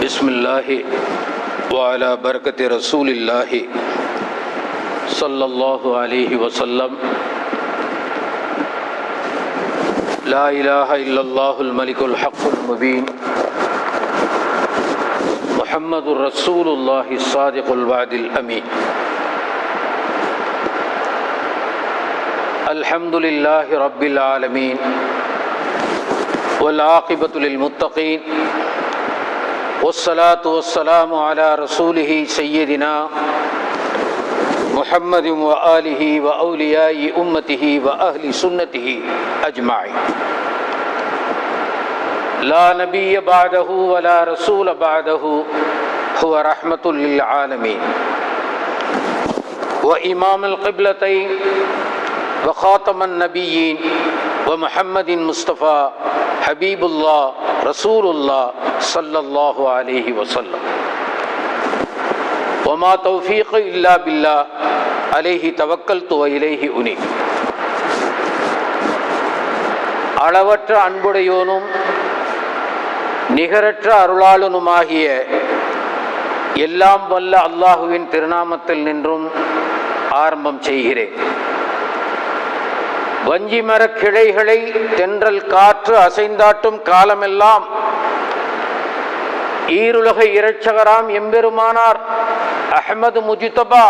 பிஸ்மில்லாஹி வஅலா பரக்கத்தி ரசூலில்லாஹி ஸல்லல்லாஹு அலைஹி வஸல்லம். லா இலாஹ இல்லல்லாஹுல் மலிக்குல் ஹக்குல் முபீன். முஹம்மதுர் ரசூலுல்லாஹி ஸாதிகுல் வஅதில் அமீன். அல்ஹம்துலில்லாஹி ரப்பில் ஆலமீன். வல் ஆகிபத்து லில் முத்தகீன். والصلاة والسلام على رسوله سيدنا محمد وآله وأولياء أمته وأهل سنته أجمعين. لا نبي بعده ولا رسول بعده، هو رحمة للعالمين وإمام القبلتين وخاتم النبيين ومحمد مصطفى حبيب الله رسول الله صلى الله عليه وسلم. وما توفيق إلا بالله عليه توكلت وإليه أنيب. அளவற்ற அன்புடையோனும் நிகரற்ற அருளாளனுமாகிய எல்லாம் வல்ல அல்லாஹுவின் திருநாமத்தில் நின்றும் ஆரம்பம் செய்கிறேன். வஞ்சி மரக் கிளைகளை தென்றல் காற்று அசைந்தாட்டும் காலமெல்லாம் ஈருலக இரட்சகராம் எம்பெருமானார் அஹ்மது முஜ்தபா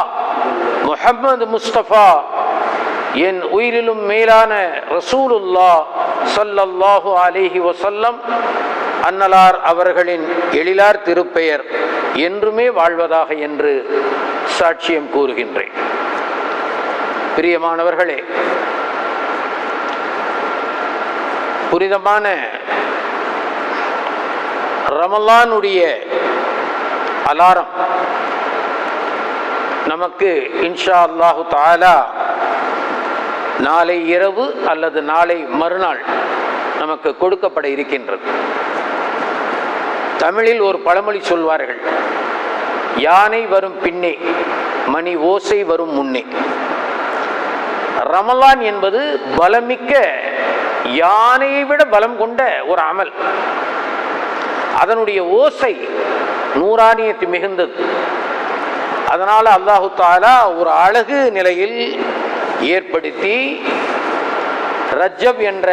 முஹம்மது முஸ்தபா என் உயிரிலும் மேலான ரசூலுல்லாஹ் ஸல்லல்லாஹு அலைஹி வஸல்லம் அன்னலார் அவர்களின் எழிலார் திருப்பெயர் என்றுமே வாழ்வதாக என்று சாட்சியம் கூறுகின்றேன். பிரியமானவர்களே, புனிதமான ரமலானுடைய அலாரம் நமக்கு இன்ஷா அல்லாஹு தஆலா நாளை இரவு அல்லது நாளை மறுநாள் நமக்கு கொடுக்கப்பட இருக்கின்றது. தமிழில் ஒரு பழமொழி சொல்வார்கள், யானை வரும் பின்னே மணி ஓசை வரும் முன்னே. ரமலான் என்பது பலமிக்க யானையை விட பலம் கொண்ட ஒரு அமல். அதனுடைய ஓசை நூறானியத்து மிகுந்தது. அதனால அல்லாஹு தஆலா ஒரு அழகு நிலையில் ஏற்படுத்தி ரஜப் என்ற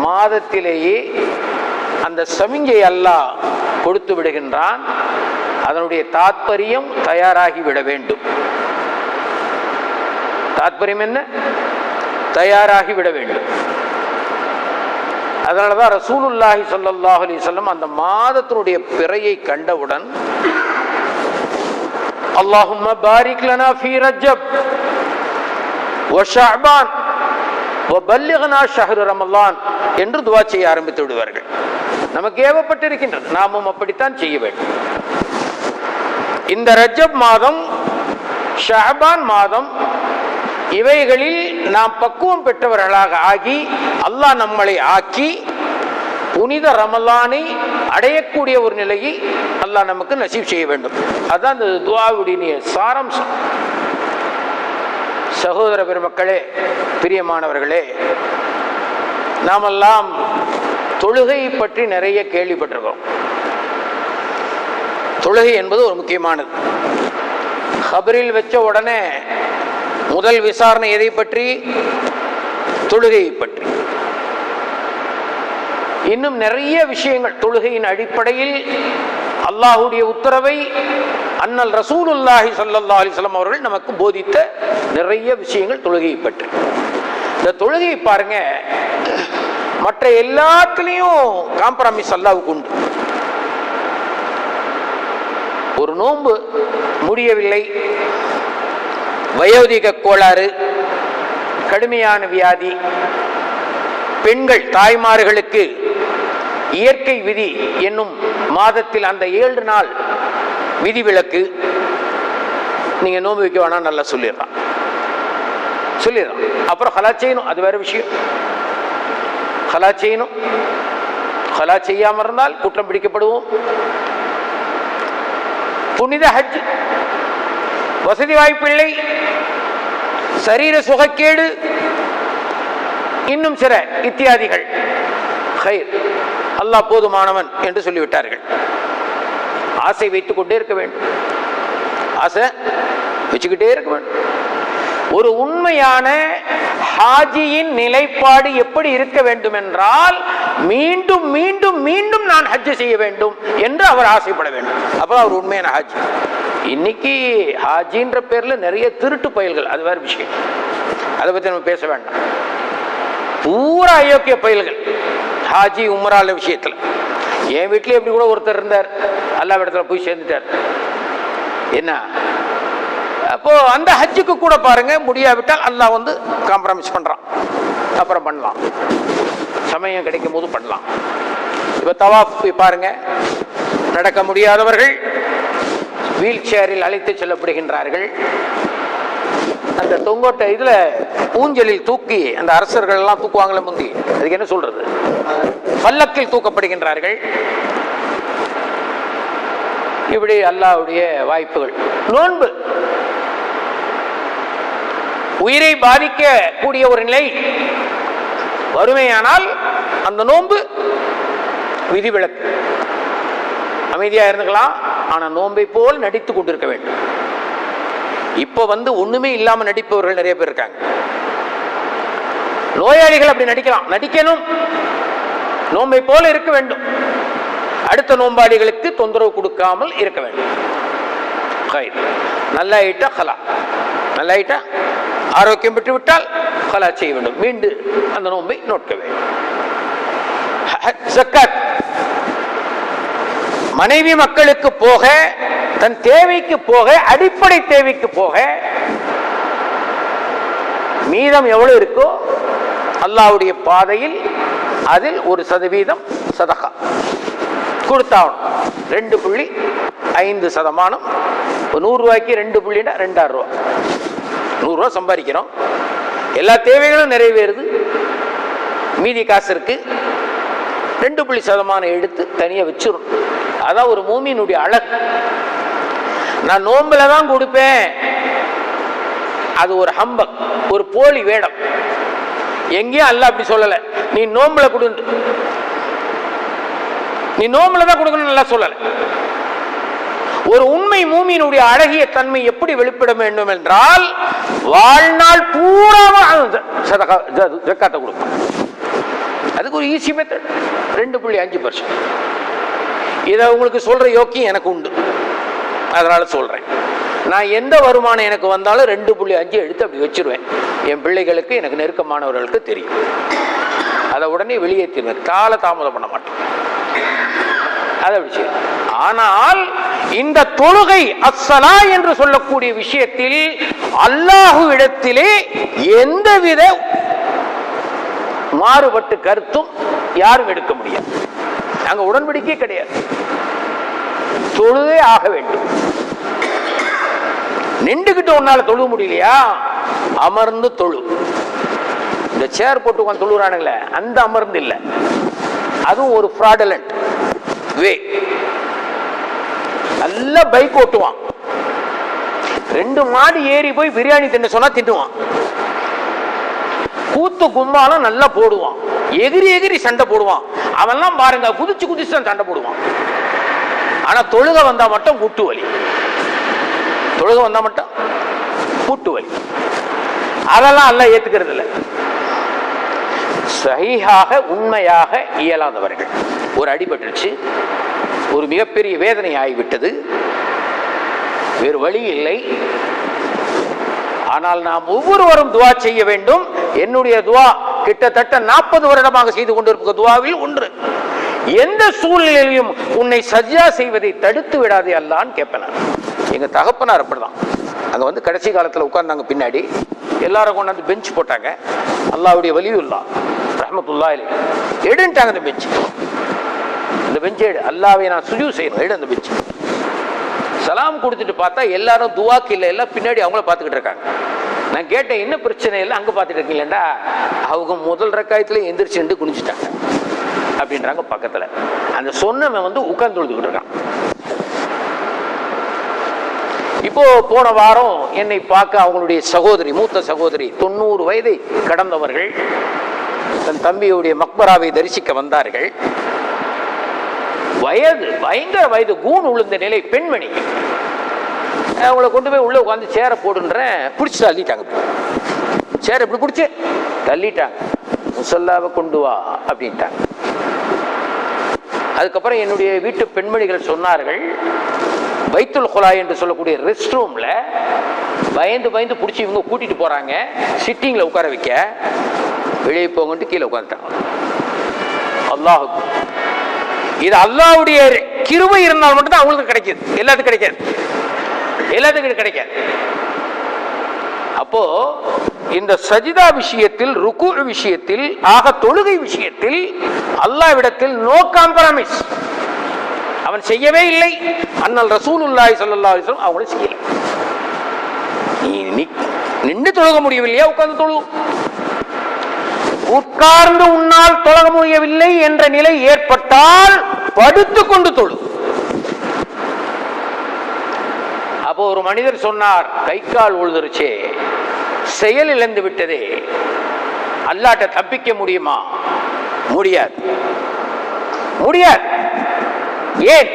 மாதத்திலேயே அந்த சமிஞ்சை அல்லாஹ் கொடுத்து விடுகின்றான். அதனுடைய தாத்பரியம் தயாராகி விட வேண்டும். தாத்பரியம் என்ன? தயாராகி விட வேண்டும். அதனாலதான் ரசூலுல்லாஹி ஸல்லல்லாஹு அலைஹி வஸல்லம் அந்த மாதத்தினுடைய பிறையை கண்டவுடன் அல்லாஹும்ம பாரிக் லனா ஃபீ ரஜப் வ ஷஅபான் வ பல்லிக்னா ஷஹ்ரு ரமலான் என்று துஆ செய்ய ஆரம்பித்து விடுவார்கள். நமக்கு ஏவப்பட்டிருக்கின்றது, நாமும் அப்படித்தான் செய்ய வேண்டும். இந்த ரஜப் மாதம், ஷஅபான் மாதம், இவைகளில் நாம் பக்குவம் பெற்றவர்களாக ஆகி அல்லாஹ் நம்மளை ஆக்கி புனித ரமலானை அடையக்கூடிய ஒரு நிலையை அல்லாஹ் நமக்கு நசீப் செய்ய வேண்டும். அதுதான் இந்த துஆவுடைய சாராம்சம். சகோதர பெருமக்களே, பிரியமானவர்களே, நாமெல்லாம் தொழுகையை பற்றி நிறைய கேள்விப்பட்டிருக்கிறோம். தொழுகை என்பது ஒரு முக்கியமானது. கபரில் வச்ச உடனே முதல் விசாரணை எதை பற்றி? தொழுகையை பற்றி. இன்னும் நிறைய விஷயங்கள் தொழுகையின் அடிப்படையில் அல்லாஹுடைய உத்தரவை அன்னல் ரசூலுல்லாஹி ஸல்லல்லாஹு அலைஹி வஸல்லம் அவர்கள் நமக்கு போதித்த நிறைய விஷயங்கள் தொழுகையை பற்றி. இந்த தொழுகையை பாருங்க, மற்ற எல்லாத்துலேயும் காம்ப்ரமைஸ் அல்லாஹ்வுக்கு உண்டு. ஒரு நோன்பு முடியவில்லை, வயோதிக கோளாறு, கடுமையான வியாதி, பெண்கள் தாய்மார்களுக்கு இயற்கை விதி என்னும் மாதத்தில் அந்த 7 நாள் விதிவிலக்கு, நீங்க நோன்பு வைக்க வேணாம் நல்லா சொல்லிடுறான். அப்புறம் ஹலா செய்யணும், அது வேற விஷயம். ஹலா செய்யணும், ஹலா செய்யாம இருந்தால் குற்றம் பிடிக்கப்படுவோம். புனித ஹஜ், வசதி வாய்ப்பில்லை, சரீர சுகக்கேடு, இன்னும் சில இத்தியாதிகள். அல்லாஹ் போதுமானவன் என்று சொல்லிவிட்டார்கள். ஆசை வைத்துக் கொண்டே இருக்க வேண்டும், ஆசை வச்சுக்கிட்டே இருக்க வேண்டும். ஒரு உண்மையான ஹாஜியின் நிலைப்பாடு எப்படி இருக்க வேண்டும் என்றால், மீண்டும் மீண்டும் மீண்டும் நான் ஹஜ் செய்ய வேண்டும் என்று அவர் ஆசைப்பட வேண்டும். அப்ப அவர் உண்மையான ஹாஜி. இன்னைக்கு ஹாஜின்ற பேர்ல நிறைய திருட்டு பயல்கள், அது வேற விஷயம், அதை பத்தி நம்ம பேச வேண்டாம். பூரா அயோக்கிய பயல்கள் ஹாஜி உம்ரால விஷயத்துல. என் வீட்டிலே எப்படி கூட ஒருத்தர் இருந்தார், அல்லாஹ் இடத்துல போய் சேர்ந்துட்டார். என்ன அப்போ அந்த ஹஜ்ஜுக்கு கூட பாருங்க, முடியாவிட்டால் அல்லாஹ் வந்து காம்ப்ரமைஸ் பண்றான், அப்புறம் பண்ணலாம், சமயம் கிடைக்கும் போது பண்ணலாம். இப்ப தவாஃப் போய் பாருங்க, நடக்க முடியாதவர்கள் வீல் சேரில் அழைத்து செல்லப்படுகின்றார்கள். அந்த தொங்கோட்டை இதுல ஊஞ்சலில் தூக்கி அந்த அரசர்கள் எல்லாம் தூக்குவாங்களே முந்தி, அதுக்கு என்ன சொல்றது, பல்லக்கில் தூக்கப்படுகின்றார்கள். இப்படி அல்லாஹ்வுடைய வாய்ப்புகள். நோன்பு உயிரை பாதிக்க கூடிய ஒரு நிலை வறுமையானால் அந்த நோன்பு விதிவிலக்கு. அமைதியா இருந்துக்கலாம், ஆனா நோன்பை போல் நடித்து கொண்டிருக்க வேண்டும். இப்ப வந்து ஒண்ணுமே இல்லாம நடிப்பவர்கள் நிறைய பேர் இருக்காங்க. நோயாளிகள் அப்படி நடிக்கலாம், நடிக்கணும், நோன்பை போல இருக்க வேண்டும், அடுத்த நோம்பாளிகளுக்கு தொந்தரவு கொடுக்காமல் இருக்க வேண்டும். நல்லாயிட்டா ஹலா, நல்லாயிட்டா ஆரோக்கியம் பெற்று விட்டால் ஹலா செய்ய வேண்டும், மீண்டும் அந்த நோன்பை நோக்க வேண்டும். ஜக்காத் மனைவி மக்களுக்கு போக, தன் தேவைக்கு போக, அடிப்படை தேவைக்கு போக, மீதம் எவ்வளவு இருக்கோ அல்லாஹ்வுடைய பாதையில் அதில் 1% சதகா கொடுத்தாகணும். 2.5%. 100 ரூபாய்க்கு 2 புள்ளினா 2000 ரூபா. 100 ரூபா சம்பாதிக்கிறோம், எல்லா தேவைகளும் நிறைவேறுது, மீதி காசு இருக்கு, 2% எடுத்து தனியா வச்சிரும். அதான் ஒரு மூமினுடைய அழகு. நான் நோம்புல தான் கொடுப்பேன், அது ஒரு ஹம்பக், ஒரு போலி வேடம். எங்கேயும் அல்லாஹ் அப்படி சொல்லல, நீ நோம்புல கொடு, நீ நோம்புல தான் கொடுக்கணும் நல்லா சொல்லல. ஒரு உண்மை மூமியினுடைய அழகிய தன்மை எப்படி வெளிப்பட வேண்டும் என்றால், வாழ்நாள் பூராவா ஜக்காத்தை கொடுக்கும். அதுக்கு ஒரு ஈஸி மெத்தட், 2.5%. இதை உங்களுக்கு சொல்ற யோக்கியம் எனக்கு உண்டு, அதனால சொல்றேன். நான் எந்த வருமானம் எனக்கு வந்தாலும் 2.5 எடுத்து அப்படி வச்சிருவேன். என் பிள்ளைகளுக்கு, எனக்கு நெருக்கமானவர்களுக்கு தெரியும், அதை உடனே வெளியேற்றிடுவேன், கால தாமதம் பண்ண மாட்டேன். அதை அப்படி செய்யும். ஆனால் இந்த தொழுகை அஸ்ஸலா என்று சொல்லக்கூடிய விஷயத்தில் அல்லாஹு இடத்திலே எந்தவித மாறுபட்டு கருத்தும் யாரும் எடுக்க முடியாது. அங்க உடன்படிக்கை கிடையாது, தொழுதே ஆக வேண்டும். நின்றுகிட்டு உன்னால தொழு முடியலையா, அமர்ந்து தொழு. இந்த சேர் போட்டு உட்காந்து தொழுறானுங்களே, அந்த அமர்ந்து இல்லை, அதுவும் ஒரு ஃப்ராடலண்ட் வே. நல்ல பைக் ஓட்டுவான், 2 மாடி ஏறி போய் பிரியாணி தின்னு சொன்னா தின்னுவான், கூத்து கும்பாலும் நல்லா போடுவான், எகிரி எகிரி சண்டை போடுவான். அவன்லாம் பாருங்க குதிச்சு குதிச்சு தான் சண்டை போடுவான். ஆனா தொழுக வந்தா மட்டும் முட்டு வலி, தொழுக வந்தா மட்டும் முட்டு வலி. அதெல்லாம் அல்லாஹ் ஏத்துக்கிறது இல்லை. சஹீஹாக உண்மையாக இயலாதவர்கள், ஒரு அடிபட்டுருச்சு, ஒரு மிகப்பெரிய வேதனை ஆகிவிட்டது, வேறு வழி இல்லை, ஆனால் நாம் ஒவ்வொருவரும் துவா செய்ய வேண்டும். என்னுடைய துவா கிட்டத்தட்ட 40 வருடமாக செய்து கொண்டிருக்கிற துவாவில் ஒன்று, எந்த சூழ்நிலையிலும் உன்னை சஜ்ஜா செய்வதை தடுத்து விடாதே அல்லான்னு கேட்பேன். எங்க தகப்பனார் அப்படிதான். அங்க வந்து கடைசி காலத்துல உட்கார்ந்தாங்க, பின்னாடி எல்லாரும் கொண்டாந்து பெஞ்ச் போட்டாங்க. அல்லாஹ்வுடைய வலியுல்லா ரஹ்மத்துல்லாஹி அலைஹி எடுன்ட்டாங்க அந்த பெஞ்ச். இந்த பெஞ்ச் எடு, அல்லாஹ்வை நான் சுஜூத் செய்யணும், எடு அந்த பெஞ்ச். சலாம் கொடுத்துட்டு பார்த்தா எல்லாரும் துவாக்கு இல்லை, எல்லாம் பின்னாடி அவங்கள பார்த்துக்கிட்டு இருக்காங்க. நான் கேட்டேன், என்ன பிரச்சனை இல்லை அங்கே பார்த்துட்டு இருக்கீங்களா? அவங்க முதல் ரக்காயத்துல எந்திரிச்சு குனிஞ்சிட்டாங்க அப்படின்றாங்க பக்கத்துல. அந்த சொன்னவன் வந்து உட்கார்ந்து தொழுதுகிட்டு இருக்கான். இப்போ போன வாரம் என்னை பார்க்க அவங்களுடைய சகோதரி, மூத்த சகோதரி 90 வயதை கடந்தவர்கள், தன் தம்பியுடைய மக்பராவை தரிசிக்க வந்தார்கள். பயங்கர வயது, கூண் உளுந்த நிலை பெண்மணி. அவங்களை கொண்டு போய் உள்ள உட்காந்து சேரை போடுன்றேன், பிடிச்சி தள்ளிட்டாங்க. சேரை இப்படி பிடிச்சி தள்ளிட்டாங்க. முசல்லாவை கொண்டு வா அப்படின்ட்டாங்க. அதுக்கப்புறம் என்னுடைய வீட்டு பெண்மணிகள் சொன்னார்கள், பைத்துல் குலாய் என்று சொல்லக்கூடிய ரெஸ்ட் ரூம்ல பயந்து பயந்து பிடிச்சி இவங்க கூட்டிட்டு போறாங்க, சிட்டிங்ல உட்கார வைக்க, வெளியே போங்கன்ட்டு கீழே உட்காந்துட்டாங்க. அல்லாஹ், இது அல்லாஹ்வுடைய கிருபை இருந்தால் மட்டும்தான் அவங்களுக்கு கிடைக்குது, எல்லாத்துக்கும் கிடைக்காது, எல்லாத்துக்கும் கிடைக்காது. அப்போ இந்த சஜிதா விஷயத்தில், ருக்கு விஷயத்தில், ஆக தொழுகை விஷயத்தில் அல்லாஹ்விடத்தில் நோ காம்ப்ரமைஸ். அவன் செய்யவே இல்லை, அண்ணல் ரசூலுல்லாஹி ஸல்லல்லாஹு அலைஹி வஸல்லம் அவங்கள செய்யல. நீ நின்று தொழுக முடியவில்லையா, உட்கார்ந்து தொழு. உட்கார்ந்து உன்னால் தொழ முடியவில்லை என்ற நிலை ஏற்பட்டால் படுத்துக் கொண்டு தொழு. அப்போ ஒரு மனிதர் சொன்னார், கை கால் உழுதுருச்சே, செயல் இழந்து விட்டதே, அல்லாஹ்ட்ட தப்பிக்க முடியுமா? முடியாது, முடியாது. ஏன்?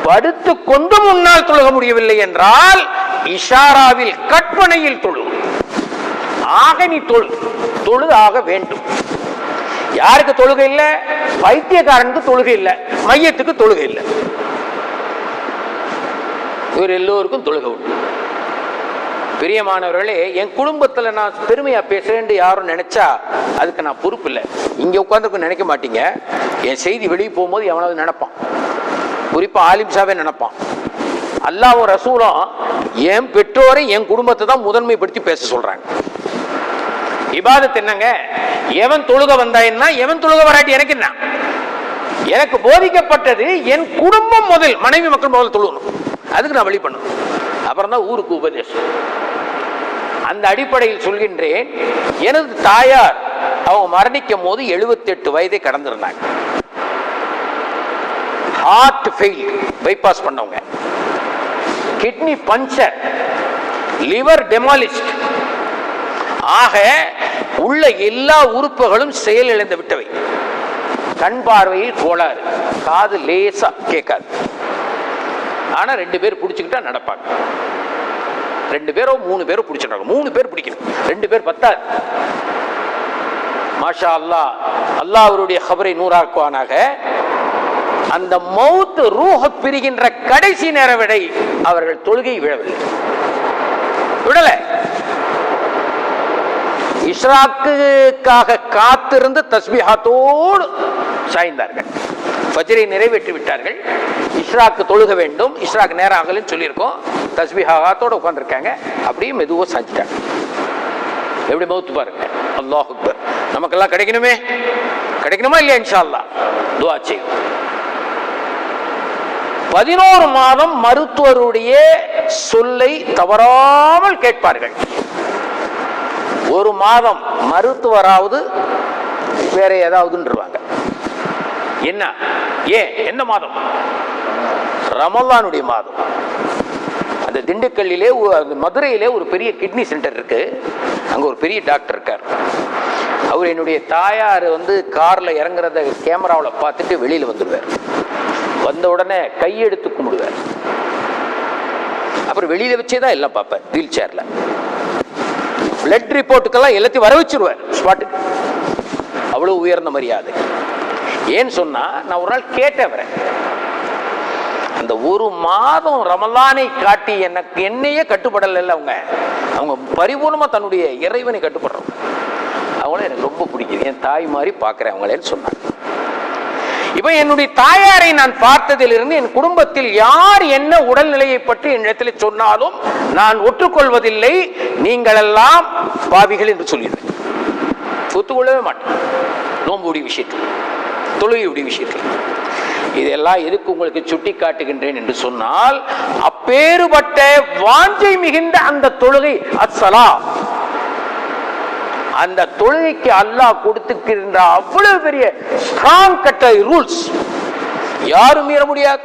படுத்துக் கொண்டு முன்னால் தொழுக முடியவில்லை என்றால் இஷாராவில், கற்பனையில் தொழு. ஆக நீ தொழுது ஆக வேண்டும். யாருக்கு தொழுகை இல்லை? பைத்தியக்காரனுக்கு தொழுகை இல்லை, மையத்துக்கு தொழுகை இல்லை. இவர் எல்லோருக்கும் தொழுகை உண்டு. பிரியமானவர்களே, என் குடும்பத்தில் நான் பெருமையா பேசுறேன் யாரும் நினைச்சா அதுக்கு நான் பொறுப்பு இல்லை. இங்க உட்கார்ந்து நினைக்க மாட்டீங்க, என் செய்தி வெளியே போகும்போது எவனாவது நினைப்பான், குறிப்பா ஆலிம் சாவே நினைப்பான். அல்லாஹ்வும் ரசூலும் என் பெற்றோரை என் குடும்பத்தை தான் முதன்மைப்படுத்தி பேச சொல்றாங்க. இபாதத் என்னங்க? எவன் தொழுக வந்தா என்ன, எவன் தொழுக வராட்டி எனக்கு என்ன? எனக்கு போதிக்கப்பட்டது என் குடும்பம் முதல், மனைவி மக்கள் முதல் தொழுகணும், அதுக்கு நான் வழி பண்ணணும், அப்புறம் தான் ஊருக்கு உபதேசம். அந்த அடிப்படையில் சொல்கின்றேன், எனது தாயார் அவங்க மரணிக்கும் போது 78 வயதை கடந்திருந்தாங்க. ஹார்ட் ஃபெயில், பைபாஸ் பண்ணவங்க, கிட்னி பஞ்சர், லிவர் டெமாலிஸ்ட், ஆக உள்ள எல்லா உறுப்புகளும் செயல் இழந்து விட்டவை. கண் பார்வையில் கோளாறு, காது லேசா கேட்காது. ஆனா 2 பேர் பிடிச்சுக்கிட்டா நடப்பாங்க. 2 பேரோ 3 பேரோ பிடிச்சிட்டாங்க. 3 பேர் பிடிக்கணும், 2 பேர் பத்தாது. மாஷா அல்லாஹ், அல்லாஹ் அவருடைய கபரை நூறாக்குவானாக. அந்த மௌத் ரூஹ பிரிகின்ற கடைசி நேர விடை அவர்கள் தொழுகை விழவில்லை, விடல. இஷ்ராக்குக்காக காத்திருந்து தஸ்பீஹாத்தோடு சாய்ந்தார்கள், ஃபஜ்ரை நிறைவேற்றி விட்டார்கள். இஷ்ராக்கு தொழுக வேண்டும், இஷ்ராக்கு நேரம் ஆகலன்னு சொல்லியிருக்கோம், தஸ்பீஹாத்தோட உட்கார்ந்துருக்காங்க, அப்படியே மெதுவா சாஞ்சிட்டாங்க. எப்படி மௌத்து பாருங்க. அல்லாஹ் அக்பர். நமக்கெல்லாம் கிடைக்கணுமே, கிடைக்கணுமா இல்லையா? இன்ஷா அல்லாஹ் துஆ செய்யும். 11 மாதம் மருத்துவருடைய சொல்லை தவறாமல் கேட்பார்கள். 1 மாதம் மருத்துவராவது வேற ஏதாவதுன்றுவாங்க. என்ன? ஏன்? என்ன மாதம்? ரமலானுடைய மாதம். அந்த திண்டுக்கல்லிலே, மதுரையிலே ஒரு பெரிய கிட்னி சென்டர் இருக்கு, அங்க ஒரு பெரிய டாக்டர் இருக்கார். அவர் என்னுடைய தாயார் கார்ல இறங்குறத கேமராவில் பார்த்துட்டு வெளியில வந்துடுவார். வந்த உடனே கையெடுத்து கும்பிடுவார். அப்புறம் வெளியில வச்சேதான் எல்லாம் பார்ப்பார், வீல் சேர்ல. பிளட் ரிப்போர்ட்டுக்கெல்லாம் எல்லாத்தையும் வர வச்சிருவார் ஸ்பாட்டுக்கு. அவ்வளவு உயர்ந்த மரியாதை. ஏன்னு சொன்னா, நான் ஒரு நாள் கேட்டேன், அந்த 1 மாதம் ரமலானை காட்டி எனக்கு என்னையே கட்டுப்படல. அவங்க பரிபூர்ணமா தன்னுடைய இறைவனை கட்டுப்படுறோம். அவங்கள எனக்கு ரொம்ப பிடிக்குது, என் தாய் மாதிரி பார்க்கிறேன் அவங்களேன்னு சொன்னாங்க. இப்ப என்னுடைய தாயாரை நான் பார்த்ததிலிருந்து என் குடும்பத்தில் யார் என்ன உடல்நிலையை பற்றி என்னிடத்தில் சொன்னாலும் நான் ஒற்றுக்கொள்வதில்லை. நீங்கள் எல்லாம் பாவிகள் என்று சொல்லிடுவேன், ஒத்துக்கொள்ளவே மாட்டேன். நோம்புடைய விஷயத்தில், தொழுகையுடைய விஷயத்தில். இதெல்லாம் எதுக்கு உங்களுக்கு சுட்டி காட்டுகின்றேன் என்று சொன்னால், அப்பேறுபட்ட வாஞ்சை மிகுந்த அந்த தொழுகை அஸ்ஸலா, அந்த தொழுகைக்கு அல்லாஹ் கொடுத்திருக்கின்ற அவ்வளவு பெரிய ஸ்ட்ராங் கட்டளை, ரூல்ஸ் யாரும் மீற முடியாது.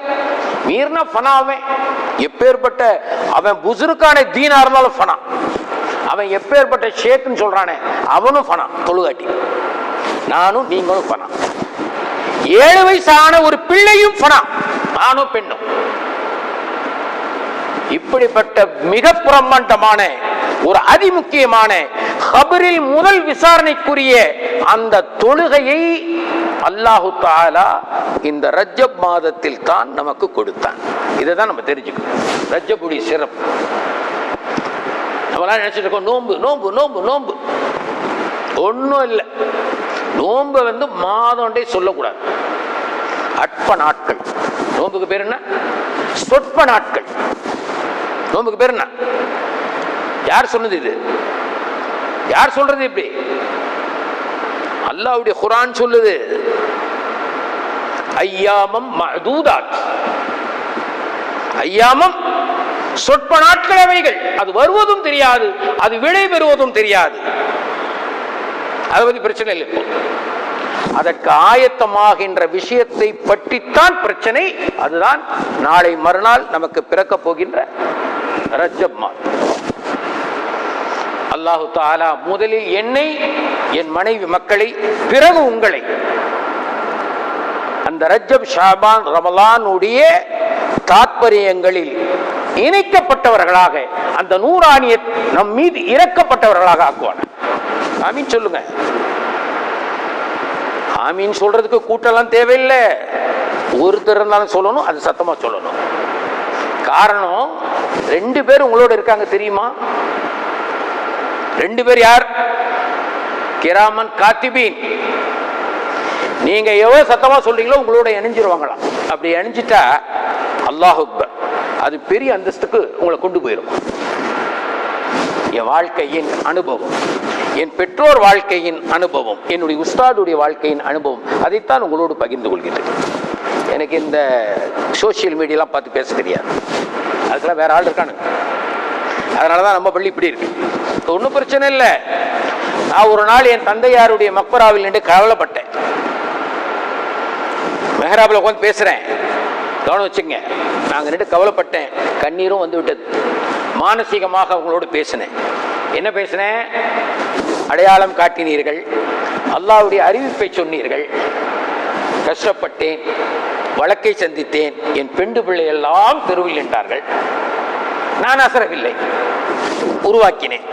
மீறினா ஃபனா. அவன் எப்பேற்பட்ட அவன் புசுருக்கான தீனா இருந்தாலும் ஃபனா. அவன் எப்பேற்பட்ட ஷேக்குன்னு சொல்றானே அவனும் ஃபனா. தொழுகாட்டி நானும் நீங்களும் ஃபனா. 7 வயசான ஒரு பிள்ளையும் ஃபனா, ஆணோ பெண்ணும். இப்படிப்பட்ட மிக பிரம்மாண்டமான ஒரு அதிமுக்கியமான கபரில் முதல் விசாரணைக்குரிய அந்த தொழுகையை அல்லாஹு தஆலா இந்த ரஜப் மாதத்தில் தான் நமக்கு கொடுத்தான். இதைதான் நம்ம தெரிஞ்சுக்கணும். ரஜபுடைய சிறப்பு. நம்மளாம் நினைச்சிட்டு இருக்கோம் நோன்பு நோன்பு நோன்பு நோன்பு. ஒன்றும் இல்லை. நோன்பை மாதண்டே சொல்லக்கூடாது. அற்ப நாட்கள். நோன்புக்கு பேர் என்ன? சொற்ப நாட்கள். நோன்புக்கு பேர் என்ன? யார் சொன்னது இது? யார் சொல்றது? இப்படி அல்லாஹ்வுடைய குர்ஆன் சொல்லுது. ஐயாமம் மஅதூதாத். ஐயாமம் சொற்ப நாட்கள் அவைகள். அது வருவதும் தெரியாது, அது விடை பெறுவதும் தெரியாது. அதை பத்தி பிரச்சனை இல்லை. அதற்கு ஆயத்தமாகின்ற விஷயத்தை பற்றித்தான் பிரச்சனை. அதுதான் நாளை மறுநாள் நமக்கு பிறக்க போகின்ற ரஜப் மாதம். அல்லாஹு தஆலா முதலில் என்னை, என் மனைவி மக்களை, பிறகு உங்களை அந்த ரஜப் ஷாபான் ரமலானுடைய தாத்பரியங்களில் இணைக்கப்பட்டவர்களாக, அந்த நூறானிய நம் மீது இறக்கப்பட்டவர்களாக ஆக்குவான. ஆமீன் சொல்லுங்க. ஆமீன் சொல்றதுக்கு கூட்டெல்லாம் தேவையில்லை. ஒருத்தர் இருந்தாலும் சொல்லணும், அது சத்தமா சொல்லணும். காரணம், 2 பேர் உங்களோட இருக்காங்க தெரியுமா? 2 பேர் யார்? கிராமன் காத்திபீன். நீங்க எவ்வளவு சத்தமா சொல்றீங்களோ உங்களோட இணைஞ்சிருவாங்களாம். அப்படி இணைஞ்சிட்டா அல்லாஹ் அக்பர், அது பெரிய அந்தஸ்துக்கு உங்களை கொண்டு போயிடும். என் வாழ்க்கையின் அனுபவம், என் பெற்றோர் வாழ்க்கையின் அனுபவம், என்னுடைய உஸ்தாதுடைய வாழ்க்கையின் அனுபவம், அதைத்தான் உங்களோடு பகிர்ந்து கொள்கிறேன். எனக்கு இந்த சோசியல் மீடியாலாம் பார்த்து பேச தெரியாது. அதுக்கெல்லாம் வேற ஆள் இருக்கானுங்க. அதனாலதான் நம்ம பள்ளி இப்படி இருக்கு. ஒன்றும் பிரச்சனை இல்லை. நான் ஒரு நாள் என் தந்தையாருடைய மக்பராவில் நின்று கவலைப்பட்டேன். மெஹராபில் உட்காந்து பேசுறேன், கவனம் வச்சுங்க. நாங்கள் நின்று கவலைப்பட்டேன், கண்ணீரும் வந்து விட்டது. மானசீகமாக அவங்களோடு பேசினேன். என்ன பேசினேன்? அடையாளம் காட்டினீர்கள், அல்லாஹ்வுடைய அறிவிப்பை சொன்னீர்கள், கஷ்டப்பட்டேன், வழக்கை சந்தித்தேன், என் பெண்டு பிள்ளை எல்லாம் தெருவில் நின்றார்கள், நான் அசரவில்லை, உருவாக்கினேன்.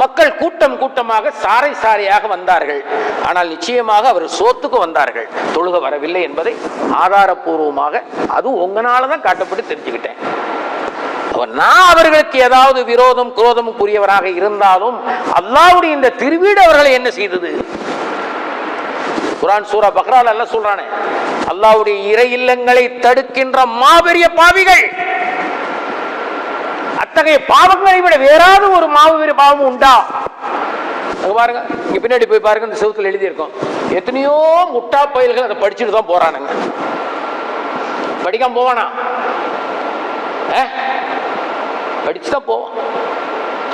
மக்கள் கூட்டம் கூட்டமாக சாறை சாறையாக வந்தார்கள். ஆனால் நிச்சயமாக அவர் சோத்துக்கு வந்தார்கள், தொழுக வரவில்லை என்பதை ஆதாரபூர்வமாக அதுவும் உங்களாலதான் காட்டப்பட்டு தெரிஞ்சுக்கிட்டேன். நான் அவர்களுக்கு ஏதாவது விரோதம் குரோதம் புரியவராக இருந்தாலும் அல்லாஹ்வுடைய இந்த திருவீடு அவர்களை என்ன செய்தது? குர்ஆன் சூரா பக்ரால அல்லாஹ் சொல்றானே, அல்லாஹ்வுடைய இறை இல்லங்களை தடுக்கின்ற மாபெரிய பாவிகள். அத்தகைய பாவங்களை விட வேறாவது ஒரு மாபெரிய பாவம் உண்டா? பாருங்க, இங்க பின்னாடி போய் பாருங்க, இந்த செவுத்துல எழுதி இருக்கும். எத்தனையோ முட்டா பயல்கள் அதை படிச்சுட்டு தான் போறானுங்க. படிக்காம போவானா? படிச்சுதான் போவான்.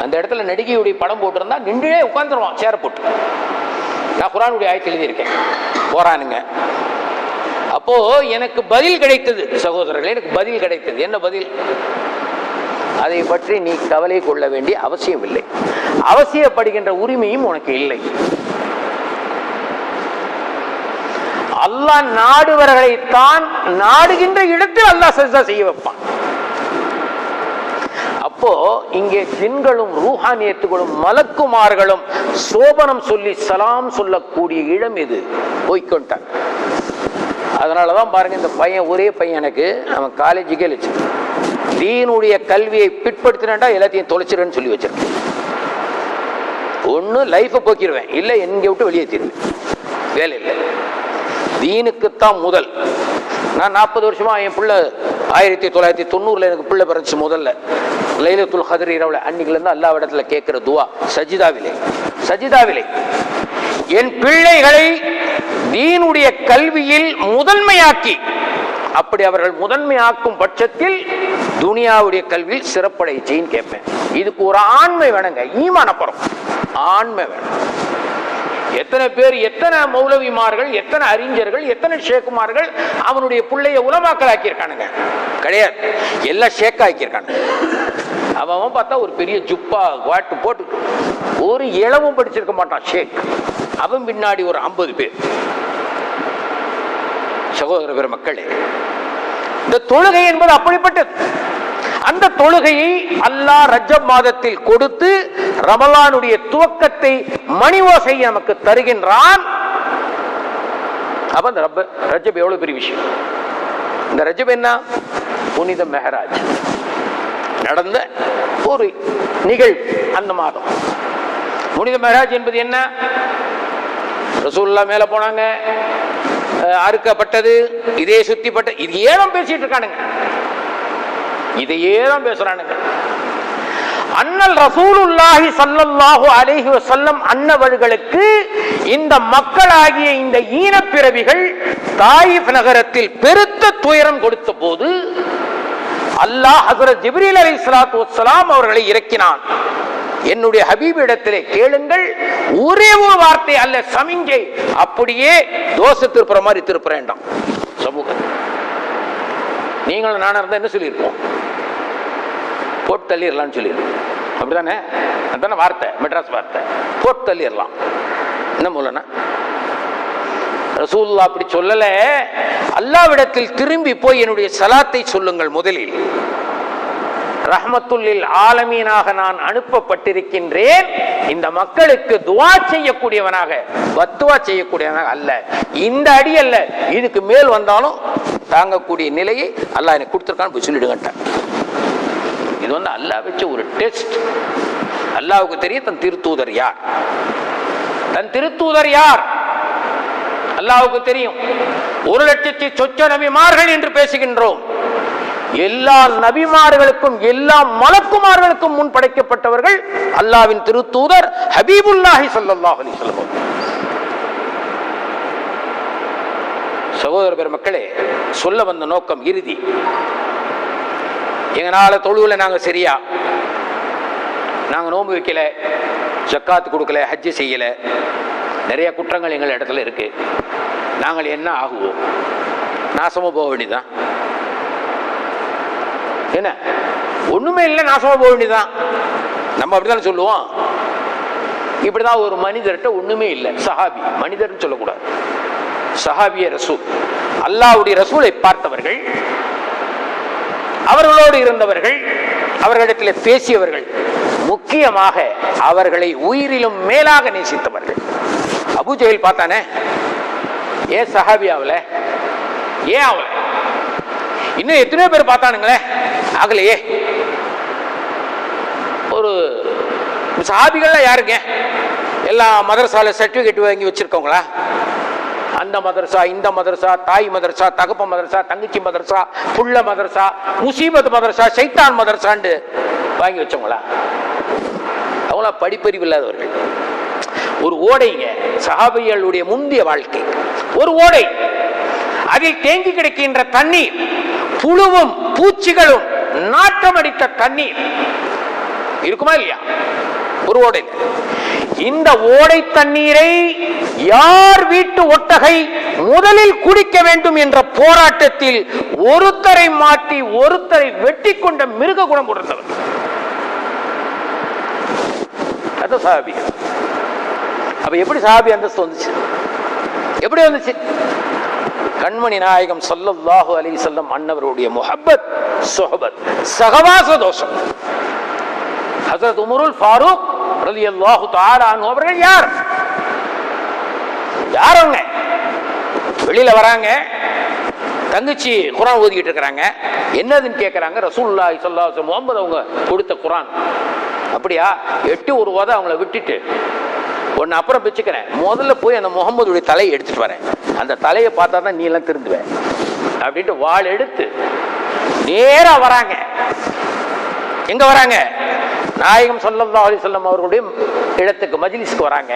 அந்த இடத்துல நடிகையுடைய படம் போட்டிருந்தா நின்றே உட்கார்ந்துருவான் சேர போட்டு. நான் குர்ஆனுடைய ஆயத்தை எழுதியிருக்கேன். போறானுங்க. அப்போ எனக்கு பதில் கிடைத்தது சகோதரர்களே, எனக்கு பதில் கிடைத்தது. என்ன பதில்? அதை பற்றி நீ கவலை கொள்ள வேண்டிய அவசியம் இல்லை, அவசியப்படுகின்ற உரிமையும் உனக்கு இல்லை. அல்லாஹ் நாடுவர்களைத்தான் நாடுகின்ற இடத்தில் அல்லாஹ் சஜ்தா செய்ய வைப்பான். அப்போ இங்கே ஜின்களும் ரூஹானியத்துகளும் மலக்குமார்களும் சோபனம் சொல்லி சலாம் சொல்லக்கூடிய இடம் இது. போய்கொண்டான். அதனாலதான் பாருங்க, இந்த பையன், ஒரே பையன், எனக்கு அவன் காலேஜுக்கே வச்சு தீனுடைய கல்வியை பிற்படுத்தினா எல்லாத்தையும் தொலைச்சிருன்னு சொல்லி வச்சிருக்கேன். ஒண்ணு லைஃபை போக்கிடுவேன், இல்லை எங்க விட்டு வெளியேற்றிடுவேன். வேலை இல்லை, தீனுக்குத்தான் முதல். நான் 40 வருஷமா என் பிள்ளை 1990 எனக்கு பிள்ளை பிறந்துச்சு. முதல்ல லைலத்துல் கத்ர் இரவுல, அன்னைக்குல இருந்து அல்லாஹ் இடத்துல கேட்கிற துவா சஜிதாவிலே என் பிள்ளைகளை தீனுடைய கல்வியில் முதன்மையாக்கி, அப்படி அவர்கள் முதன்மையாக்கும் பட்சத்தில் துனியாவுடைய கல்வியில் சிறப்படை செய்யும் கேட்பேன். இதுக்கு ஒரு ஆண்மை வேணுங்க, ஈமானப்புறம் ஆண்மை வேணும். எத்தனை பேர், எத்தனை மௌலவிமார்கள், எத்தனை அறிஞர்கள், எத்தனை ஷேக்குமார்கள் அவனுடைய பிள்ளைய உலமாக்கள் ஆக்கியிருக்கானுங்க? கிடையாது, எல்லாம் ஷேக் ஆக்கியிருக்கானுங்க. அவன் பார்த்தா ஒரு பெரிய ஜுப்பா வாட்டு போட்டு ஒரு இளவும் படிச்சிருக்க மாட்டான் ஷேக். அவன் பின்னாடி ஒரு 50 பேர். சகோதர பெருமக்களே, இந்த தொழுகை என்பது அப்படிப்பட்டது. அந்த தொழுகையை அல்லாஹ் ரஜப் மாதத்தில் கொடுத்து ரமலானுடைய துவக்கத்தை மணி ஓசை நமக்கு தருகின்றான். அப்ப இந்த ரஜப் எவ்வளவு பெரிய விஷயம். இந்த ரஜப் என்ன? புனித மெஹராஜ் நடந்த ஒரு நிகழ்வு. அந்த மாதம் புனித மெஹராஜ் என்பது என்ன? ரசூலுல்லாஹ் மேல போனாங்க, அறுக்கப்பட்டது, இதே சுத்திப்பட்ட, இது ஏதோ பேசிட்டு இருக்கானுங்க, இதையே தான் பேசுறானுங்க. அண்ணல் ரசூலுல்லாஹி ஸல்லல்லாஹு அலைஹி வஸல்லம் அன்னவர்களுக்கு இந்த மக்களாகிய இந்த ஈனப்பிறவிகள் தாயிஃப் நகரத்தில் பெருத்த துயரம் கொடுத்த போது அல்லாஹ் ஹஸரத் ஜிப்ரீல் அலைஹிஸ்ஸலாத்து வஸ்ஸலாம் அவர்களை இறக்கினான். என்னுடைய ஹபீபிடத்திலே கேளுங்கள், ஒரே ஒரு வார்த்தை அல்ல, சமிஞ்சை, அப்படியே தோசை திருப்புற மாதிரி திருப்புறேன்டாம் சமூகம். நீங்களும் நானும் இருந்தா என்ன சொல்லியிருப்போம்? போட்டு தள்ளிடலாம்னு சொல்லியிருப்போம். அப்படித்தானே? அதுதானே வார்த்தை, மெட்ராஸ் வார்த்தை, போட்டு தள்ளிடலாம். என்ன மூலனா ரசூலுல்லாஹ் அப்படி சொல்லல. அல்லாஹ்விடத்தில் திரும்பி போய் என்னுடைய சலாத்தை சொல்லுங்கள். முதலில் ரஹ்மத்துல்லில் ஆலமீனாக நான் அனுப்பப்பட்டிருக்கின்றேன். இந்த மக்களுக்கு துஆ செய்யக்கூடியவனாக, வத்துவா செய்யக்கூடியவனாக அல்ல. இந்த அடி அல்ல, இதுக்கு மேல் வந்தாலும் தாங்கக்கூடிய நிலையை அல்லாஹ் எனக்கு கொடுத்துருக்கான்னு போய் சொல்லிடுங்கட்டான். இது வந்து அல்லாஹ் வச்ச ஒரு டெஸ்ட். அல்லாஹ்வுக்கு தெரியும் தன் திருத்தூதர் யார், தன் திருத்தூதர் யார் அல்லாஹ்வுக்கு தெரியும். 1,00,000 சொச்ச நபிமார்கள் என்று பேசுகின்றோம். எல்லா நபிமார்களுக்கும் எல்லா மலக்குமார்களுக்கும் முன் படைக்கப்பட்டவர்கள் அல்லாஹ்வின் திருத்தூதர் ஹபீபுல்லாஹி ஸல்லல்லாஹு அலைஹி வஸல்லம். சகோதர பெருமக்களே, சொல்ல வந்த நோக்கம் இறுதி. எங்களால தொழுவுல நாங்க சரியா, நாங்க நோன்பு வைக்கல, ஜக்காத்து கொடுக்கல, ஹஜ்ஜு செய்யல, நிறைய குற்றங்கள் எங்கள் இடத்துல இருக்கு. நாங்கள் என்ன ஆகுவோம்? நாசமா போக வேண்டியதான். என்ன ஒண்ணுமே இல்லை, நாசமா போக வேண்டியதான். நம்ம அப்படிதான் சொல்லுவோம். இப்படிதான் ஒரு மனிதர்கிட்ட ஒண்ணுமே இல்லை, சஹாபி, மனிதர்னு சொல்லக்கூடாது, சஹாபிய ரசூல், அல்லாஹ்வுடைய ரசூலை பார்த்தவர்கள், அவர்களோடு இருந்தவர்கள், அவர்களிடத்தில் பேசியவர்கள், முக்கியமாக அவர்களை உயிரிலும் மேலாக நேசித்தவர்கள். அபூ ஜஹல் பார்த்தானே, ஏன் சஹாபி ஆகல? ஏன் ஆகல? இன்னும் எத்தனையோ பேர் பார்த்தானுங்களே, ஆகலையே. ஒரு சஹாபிகள்லாம் யாருங்க? எல்லா மதரசால சர்டிபிகேட் வாங்கி வச்சிருக்கவங்களா? அந்த மதரசா, இந்த மதரசா, தாய் மதரசா, தகப்ப மதரசா, தங்கச்சி மதரசா, புள்ள மதரசா, முசீபத் மதரசா, சைத்தான் மதரசான்னு வாங்கி வச்சவங்களா? அவங்களா படிப்பறிவு இல்லாதவர்கள். ஒரு ஓடைங்க சஹாபிகளுடைய முந்தைய வாழ்க்கை. ஒரு ஓடை, அதில் தேங்கி கிடக்கின்ற தண்ணீர் புழுவும் பூச்சிகளும் நாட்டம் அடித்த தண்ணீர் இருக்குமா இல்லையா? ஒரு ஓடை. இந்த ஓடை தண்ணீரை யார் வீட்டு ஒட்டகை முதலில் குடிக்க வேண்டும் என்ற போராட்டத்தில் ஒருத்தரை மாட்டி ஒருத்தரை வெட்டி கொண்ட மிருக குணம் கொடுத்தவர். அது சஹாபி. அப்ப எப்படி சஹாபி அந்தஸ்து வந்துச்சு? எப்படி வந்துச்சு? கண்மணி நாயகம் ஸல்லல்லாஹு அலைஹி வஸல்லம் அன்னவருடைய முஹப்பத், சுஹபத், சகவாச தோஷம். ஹஜ்ரத் உமருல் ஃபாரூக் ரலியல்லாஹு தஆலா அன்ஹு அவர்கள் யார்? யாருங்க? வெளியில வராங்க, தங்கச்சி குர்ஆன் ஓதிக்கிட்டு இருக்கிறாங்க. என்னதுன்னு கேட்கறாங்க. ரசூலுல்லாஹி ஸல்லல்லாஹு அலைஹி வஸல்லம் முஹம்மது அவங்க கொடுத்த குர்ஆன். அப்படியா? 8 ஒரு ஓத அவங்கள விட்டுட்டு ஒன்னு அப்புறம் பிச்சுக்கிறேன், முதல்ல போய் அந்த முகம்மதுடைய தலையை எடுத்துட்டு வரேன், அந்த தலையை பார்த்தா தான் நீ எல்லாம் திருந்துவேன் அப்படின்ட்டு வாள் எடுத்து நேரா வராங்க. எங்க வராங்க? நாயகம் ஸல்லல்லாஹு அலைஹி வஸல்லம் அவர்களுடைய இடத்துக்கு, மஜ்லிஸ்க்கு வராங்க.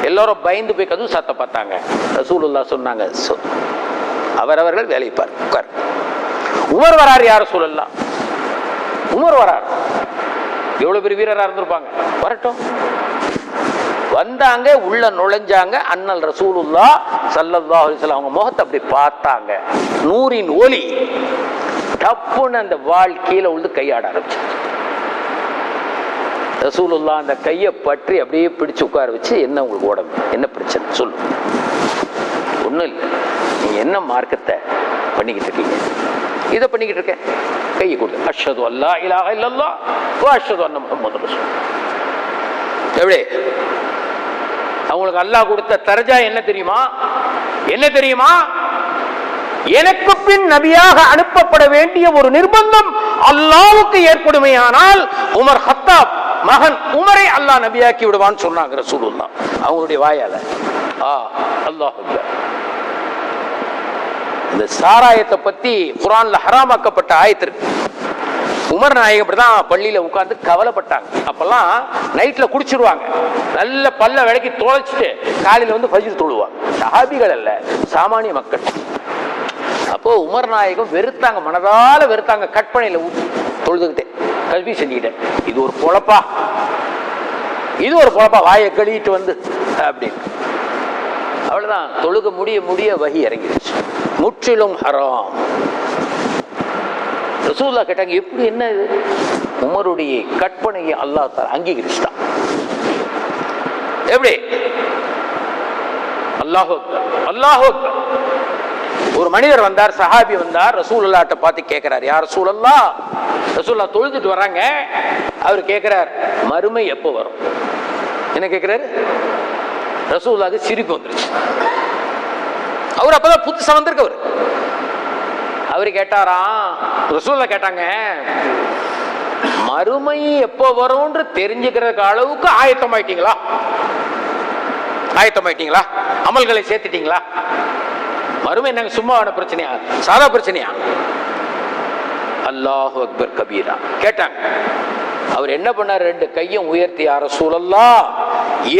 எல்லாரும் பயந்து போய் கதவு சாத்த பார்த்தாங்க. ரசூலுல்லாஹ் சொன்னாங்க, அவரவர்கள் வேலையை பார், உட்கார். உமர் வராரு. யார் ரசூலுல்லாஹ்? உமர் வராரு. எவ்வளவு பெரிய வீரரா இருந்திருப்பாங்க, வரட்டும். வந்தாங்க, உள்ள நுழைஞ்சாங்க. அண்ணல் ரசூலுல்லாஹ் ஸல்லல்லாஹு அலைஹி வஸல்லம் அவங்க முகத்தை அப்படி பார்த்தாங்க. நூறின் ஒளி. டப்புன்னு அந்த வாள் கீழே உள்ள கையாட ஆரம்பிச்சு. ரசூலுல்லாஹ் அந்த கையை பற்றி அப்படியே பிடிச்சு உட்கார வச்சு, என்ன உங்களுக்கு உடம்பு, என்ன பிரச்சனை சொல்லு? ஒன்றும் இல்லை, நீங்க என்ன மார்க்கத்தை பண்ணிக்கிட்டு இருக்கீங்க? இதை பண்ணிக்கிட்டு இருக்கேன். கையை கொடுத்து அஷ்ஹது அல்லா இலாஹ இல்லல்லாஹ் வ அஷ்ஹது அன்ன முஹம்மது ரசூல். எப்படி அவங்களுக்கு அல்லாஹ் கொடுத்த தர்ஜா என்ன தெரியுமா? என்ன தெரியுமா? எனக்கு பின் நபியாக அனுப்பப்பட வேண்டிய ஒரு நிர்பந்தம் அல்லாஹ்வுக்கு ஏற்படுமையானால் உமர் ஹத்தாப் மகன் உமரை அல்லாஹ் நபியாக்கி விடுவான்னு சொன்னாங்க ரசூலுல்லாஹ் அவங்களுடைய வாயால. அல்லாஹ் அக்பர். இந்த சாராயத்தை பத்தி குர்ஆன்ல ஹராமாக்கப்பட்ட ஆயத்து இருக்கு. உமர் நாயகம் அப்படிதான் பள்ளியில உட்கார்ந்து கவலைப்பட்டாங்க. அப்பெல்லாம் நைட்ல குடிச்சிருவாங்க, நல்ல பல்ல விலைக்கு தொலைச்சிட்டு காலையில வந்து ஃபஜ்ர் தொழுவாங்க. சஹாபிகள் அல்ல, சாமானிய மக்கள். அப்போ உமர் நாயகம் வெறுத்தாங்க, மனதால வெறுத்தாங்க. கற்பனையில தொழுதுகிட்டே கல்வி செஞ்சுக்கிட்டேன், இது ஒரு பொழப்பா, இது ஒரு பொழப்பா, வாயை கழுவிட்டு வந்து அப்படின்னு. அவ்வளவுதான், தொழுக முடிய முடிய வஹி இறங்கிடுச்சு, முற்றிலும் ஹராம். ரசூலுல்லாஹ் கேட்டாங்க, எப்படி என்ன இது? உமருடைய கற்பனையை அல்லாஹ் தஆலா அங்கீகரிச்சிட்டான். எப்படி? அல்லாஹ் அக்பர், அல்லாஹ் அக்பர். ஒரு மனிதர் வந்தார், சஹாபி வந்தார், ரசூலுல்லாஹ்ட்ட பார்த்து கேட்கிறார், யா ரசூலல்லாஹ், ரசூலுல்லாஹ் தொழுதுட்டு வர்றாங்க. அவர் கேட்கிறார், மறுமை எப்போ வரும்? என்ன கேட்கிறாரு? ரசூலுல்லாஹ்க்கு சிரிப்பு வந்துருச்சு. அவர் அப்பதான் புதுசா வந்திருக்கவர். அவரு கேட்டாராம், ரசூலுல்லாஹ் கேட்டாங்க, மறுமை எப்போ வரும்னு தெரிஞ்சுக்கிறதுக்கு அளவுக்கு ஆயத்தமாயிட்டீங்களா? ஆயத்தமாயிட்டீங்களா? அமல்களை சேர்த்துட்டீங்களா? மறுமை என்னங்க சும்மாவான பிரச்சனையா, சாதா பிரச்சனையா? அல்லாஹு அக்பர் கபீரா கேட்டாங்க. அவர் என்ன பண்ணார்? ரெண்டு கையும் உயர்த்தி, யா ரசூலல்லாஹ்,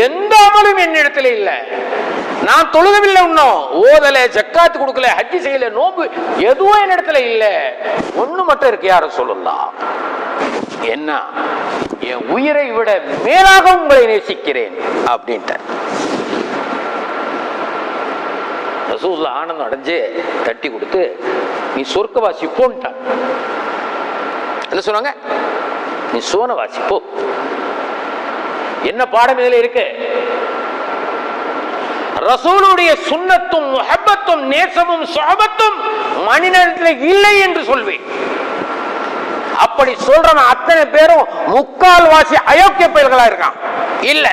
எந்த அமலும் என்னிடத்துல இல்ல, நான் தொழுகவில்லை, இன்னும் ஓதல, ஜக்காத்து கொடுக்கல, ஹஜ்ஜி செய்யல, நோம்பு எதுவும் என்னிடத்துல இல்ல, ஒண்ணு மட்டும் இருக்கு, யா ரசூலல்லாஹ், என்ன? என் உயிரை விட மேலாக உங்களை நேசிக்கிறேன் அப்படின்ட்டு. ரசூலுல்லாஹ் ஆனந்தம் அடைஞ்சு தட்டி கொடுத்து, நீ சொர்க்கவாசி போன்ட்டான். என்ன சொன்னாங்க? நீ சோனவாசி போ. என்ன பாடம் இதுல இருக்கு? ரசூலுடைய சுன்னத்தும் முஹப்பத்தும் நேசமும் ஸஹாபத்தும் மனிதனிடத்தில் இல்லை என்று சொல்வேன். அப்படி சொல்றவன் அத்தனை பேரும் முக்கால்வாசி அயோக்கிய பயல்களா இருக்கான். இல்ல,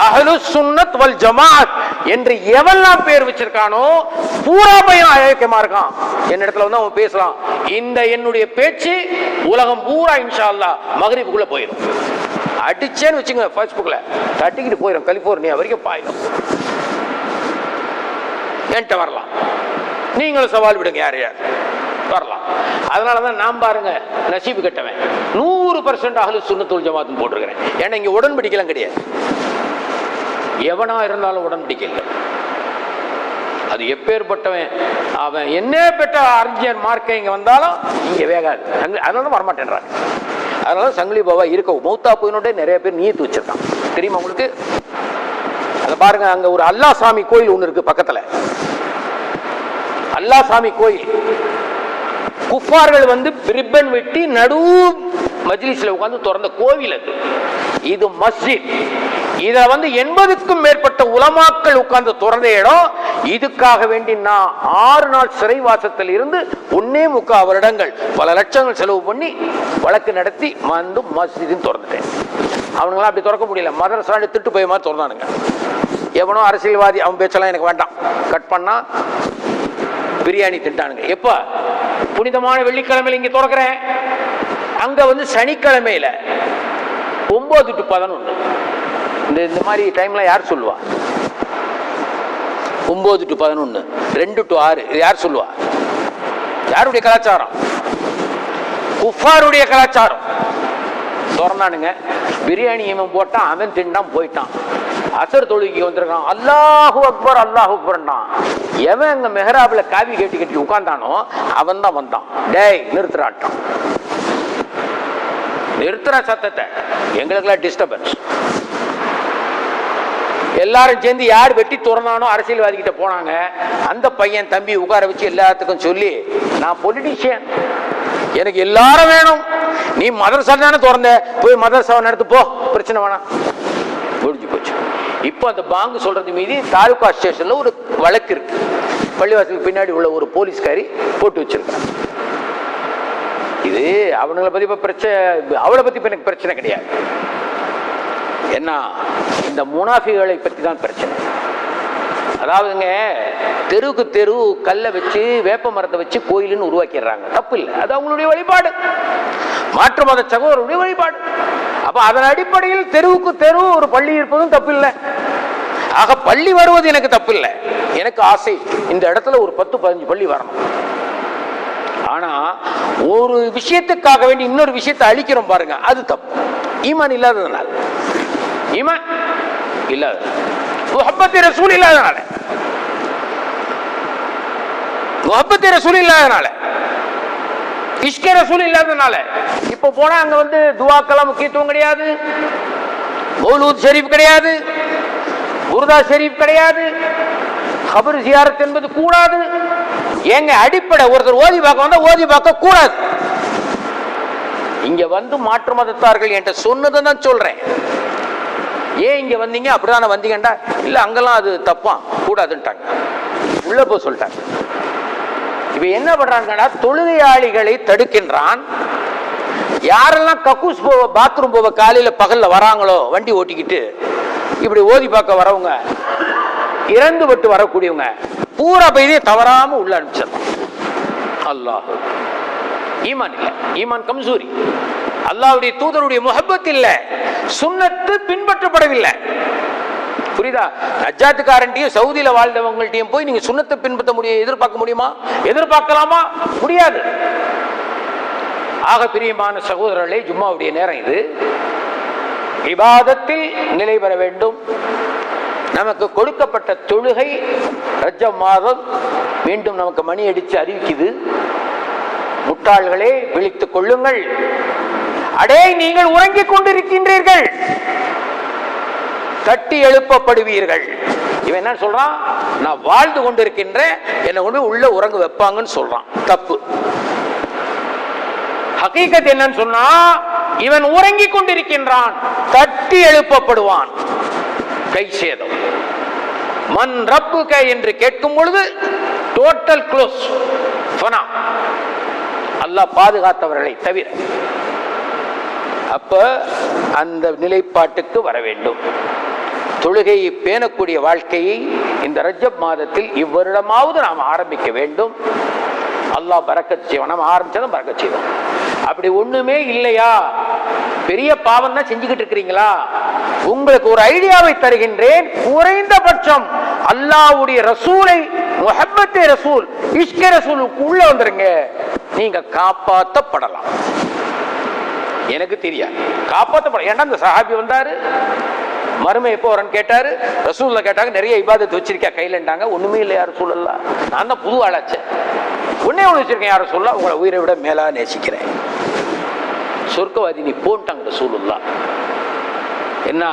அஹ்லு சுன்னத் வல் ஜமாஅத் என்று எவெல்லாம் பேர் வச்சிருக்கானோ பூரா பையன் அயோக்கியமா இருக்கான். என்னிடத்துல வந்து அவன் பேசலாம், இந்த என்னுடைய பேச்சு உலகம் பூரா இன்ஷா அல்லாஹ் மக்ரிபுக்குள்ள போயிடும். அடிச்சேன்னு வச்சுங்க, ஃபேஸ்புக்ல தட்டிக்கிட்டு போயிடும், கலிபோர்னியா வரைக்கும் பாயிடும். என்கிட்ட வரலாம், நீங்களும் சவால் விடுங்க, யார் யார் வரலாம். அதனாலதான் நான் பாருங்க, நசீபு கட்டவன் 100% அஹ்லு சுன்னத் வல் ஜமாஅத் போட்டிருக்கிறேன். ஏன்னா இங்க உடன்படிக்கலாம் கிடையாது, எவனா இருந்தாலும் உடன்படிக்கை இல்லை. அது எப்பேற்பட்டவன் அவன் என்ன பெற்ற அறிஞர் மார்க்க இங்க வந்தாலும் இங்க வேகாது. அதனால வரமாட்டேன்றாங்க. அதனால சங்கிலி பாபா இருக்க மௌத்தா போயினோட நிறைய பேர் நீத்து வச்சிருக்கான், தெரியுமா உங்களுக்கு? அதை பாருங்க, அங்க ஒரு அல்லா சாமி கோயில் ஒண்ணு இருக்கு பக்கத்துல. அல்லா சாமி கோயில், குஃபார்கள் வந்து ரிப்பன் வெட்டி நடு மஜ்லிஸ்ல உட்கார்ந்து திறந்த கோவில் அது. இது மஸ்ஜித். இத வந்து 80க்கும் மேற்பட்ட உலமாக்கள் உட்கார்ந்து திறந்த இடம். இதுக்காக வேண்டி நான் 6 நாள் சிறைவாசத்தில் இருந்து 1.25 வருடங்கள் பல லட்சங்கள் செலவு பண்ணி வழக்கு நடத்தி வந்து மஸ்ஜிதையும் திறந்துட்டேன். அவனுங்களாம் அப்படி திறக்க முடியல, மதரசாண்டு திட்டு போய் மாதிரி திறந்தானுங்க. எவனோ அரசியல்வாதி, அவன் பேச்செல்லாம் எனக்கு வேண்டாம், கட் பண்ணா பிரியாணி திட்டானுங்க. எப்ப? புனிதமான வெள்ளிக்கிழமையில இங்க திறக்கிறேன், அங்க வந்து சனிக்கிழமையில 9 to 11. இந்த மாதிரி டைம்ல யார் சொல்லுவா? 9 to 11, 2 to 6, இது யார் சொல்லுவா? யாருடைய கலாச்சாரம்? குஃபாருடைய கலாச்சாரம். திறந்தானுங்க, பிரியாணி இவன் போட்டான், அவன் தின்னான், போயிட்டான். அசர் தொழுகைக்கு வந்திருக்கான், அல்லாஹு அக்பர் அல்லாஹு அக்பர்னா. எவன் அங்க மெஹராப்ல காவி கட்டி கட்டி உட்கார்ந்தானோ அவன் தான் வந்தான். டேய் நிறுத்துறாட்டான், நிறுத்துற சத்தத்தை, எங்களுக்கெல்லாம் டிஸ்டர்பன்ஸ். எல்லாரும் சேர்ந்து யார் வெட்டி திறந்தானோ அரசியல்வாதி கிட்ட போனாங்க. அந்த பையன் தம்பி உட்கார வச்சு எல்லாத்துக்கும் சொல்லி, நான் பொலிட்டீஷியன், எனக்கு எல்லாரும் வேணும், நீ மதரசா தானே திறந்த, போய் மதரசாவை நடத்து போ, பிரச்சனை வேணாம், முடிஞ்சு போச்சு. இப்போ அந்த பாங்கு சொல்றது மீது தாலுகா ஸ்டேஷன்ல ஒரு வழக்கு இருக்கு. பள்ளிவாசலுக்கு பின்னாடி உள்ள ஒரு போலீஸ்காரி போட்டு வச்சிருக்காங்க. இது அவங்களை பத்தி இப்ப பிரச்சனை, அவளை பத்தி இப்ப எனக்கு பிரச்சனை கிடையாது. என்ன, இந்த முனாஃபிகளை பத்தி தான் பிரச்சனை. அதாவதுங்க, தெருவுக்கு தெரு கல்லை வச்சு வேப்ப மரத்தை வச்சு கோயிலுன்னு உருவாக்கிடுறாங்க. தப்பு இல்லை, அது அவங்களுடைய வழிபாடு, மாற்று மத சகோதரருடைய வழிபாடு. அப்ப அதன் அடிப்படையில் தெருவுக்கு தெரு ஒரு பள்ளி இருப்பதும் தப்பு இல்லை. ஆக பள்ளி வருவது எனக்கு தப்பு இல்லை. எனக்கு ஆசை இந்த இடத்துல ஒரு 10-15 பள்ளி வரணும். ஆனா ஒரு விஷயத்துக்காக வேண்டி இன்னொரு விஷயத்தை அழிக்கிறோம் பாருங்க, அது தப்பு. ஈமான் இல்லாததுனால, ஈமான் இல்லாத, முஹப்பத் ரசூல் இல்லாதனால, முஹப்பத் ரசூல் இல்லாதனால, இஷ்க ரசூல் இல்லாதனால. இப்ப போனா அங்க வந்து துஆக்கெல்லாம் முக்கியத்துவம் கிடையாது, மௌலூத் ஷரீஃப் கிடையாது, புர்தா ஷரீஃப் கிடையாது, கபர் ஜியாரத் என்பது கூடாது. ஏங்க அடிப்படை, ஒருத்தர் ஓதி பார்க்க வந்தா ஓதி பார்க்க கூடாது. இங்க வந்து மாற்று மதத்தார்கள் என்கிட்ட சொன்னதை தான் சொல்றேன். ஏன் இங்க வந்தீங்க, அப்படிதானே வந்தீங்கண்டா, இல்ல அங்கெல்லாம் அது தப்பா கூடாதுன்ட்டாங்க, உள்ள போய் சொல்லிட்டாங்க. இப்ப என்ன பண்றாங்கன்னா, தொழுகையாளிகளை தடுக்கின்றான். யாரெல்லாம் கக்கூஸ் போவ, பாத்ரூம் போவ காலையில பகல்ல வராங்களோ வண்டி ஓட்டிக்கிட்டு, இப்படி ஓதி பார்க்க வரவங்க, இறந்து விட்டு வரக்கூடியவங்க பூரா பைதியை தவறாம உள்ள அனுப்பிச்சிடலாம். அல்லாஹ், ஈமான் இல்ல, ஈமான் கம்சூரி. அல்லாஹ்வுடைய தூதருடைய முஹப்பத் இல்ல, சுன்னத்து பின்பற்றப்படவில்லை. புரியுதா? நஜாத்துக்காரன்ட்டையும் சவுதியில வாழ்ந்தவங்கள்ட்டையும் போய் நீங்க சுன்னத்தை பின்பற்ற முடியும் எதிர்பார்க்க முடியுமா? எதிர்பார்க்கலாமா? முடியாது. ஆக பிரியமான சகோதரர்களே, ஜும்மாவுடைய நேரம் இது. இபாதத்தில் நிலை பெற வேண்டும். நமக்கு கொடுக்கப்பட்ட தொழுகை ரஜப் மாதம் மீண்டும் நமக்கு மணி அடிச்சு அறிவிக்குது. முட்டாள்களே, விழித்துக் கொள்ளுங்கள். அடே, நீங்கள் உறங்கிக் கொண்டிருக்கின்றீர்கள், தட்டி எழுப்பப்படுவீர்கள். இவன் என்ன சொல்றான்? நான் வாழ்ந்து கொண்டிருக்கின்றேன், என்னை கொண்டு உள்ள உறங்க வைப்பாங்கன்னு சொல்றான். தப்பு. ஹகீகத் என்னன்னு சொன்னா, இவன் உறங்கிக் கொண்டிருக்கின்றான், தட்டி எழுப்பப்படுவான். கை சேதம். மன் ரப்புக என்று கேட்கும் பொழுது டோட்டல் க்ளோஸ், அல்லாஹ் பாதுகாத்தவர்களை தவிர. அப்ப அந்த நிலைப்பாட்டுக்கு வர வேண்டும். தொழுகையை பேணக்கூடிய வாழ்க்கையை இந்த ரஜப் மாதத்தில் இவ்வருடமாவது நாம் ஆரம்பிக்க வேண்டும். அல்லாஹ் பரக்கத் செய்வான். நம்ம ஆரம்பிச்சதும் பரக்கத் செய்வோம். அப்படி ஒண்ணுமே இல்லையா, பெரிய பாவம் தான் செஞ்சுக்கிட்டு இருக்கிறீங்களா, உங்களுக்கு ஒரு ஐடியாவை தருகின்றேன். குறைந்தபட்சம் அல்லாஹ்வுடைய ரசூலை, முஹப்பத்தே ரசூல், இஷ்க ரசூலுக்கு உள்ள வந்துருங்க, நீங்க காப்பாற்றப்படலாம். எனக்கு தெரியாது காப்பாற்றப்பட. ஏன்னா அந்த சஹாபி வந்தாரு, மறுமை எப்போ வரன்னு கேட்டாரு, ரசூல்ல கேட்டாங்க, நிறைய இபாதத்து வச்சிருக்கா கையிலண்டாங்க. ஒண்ணுமே இல்லை யார் ரசூலல்லாஹ், நான் தான் புது ஆளாச்சேன், ஒன்னே ஒன்று வச்சிருக்கேன் யார் ரசூலல்லாஹ், உங்களை உயிரை விட மேலா நேசிக்கிறேன், சொர்க்கவாதி நீ போன்ட்டாங்க ரசூலுல்லாஹ். என்ன,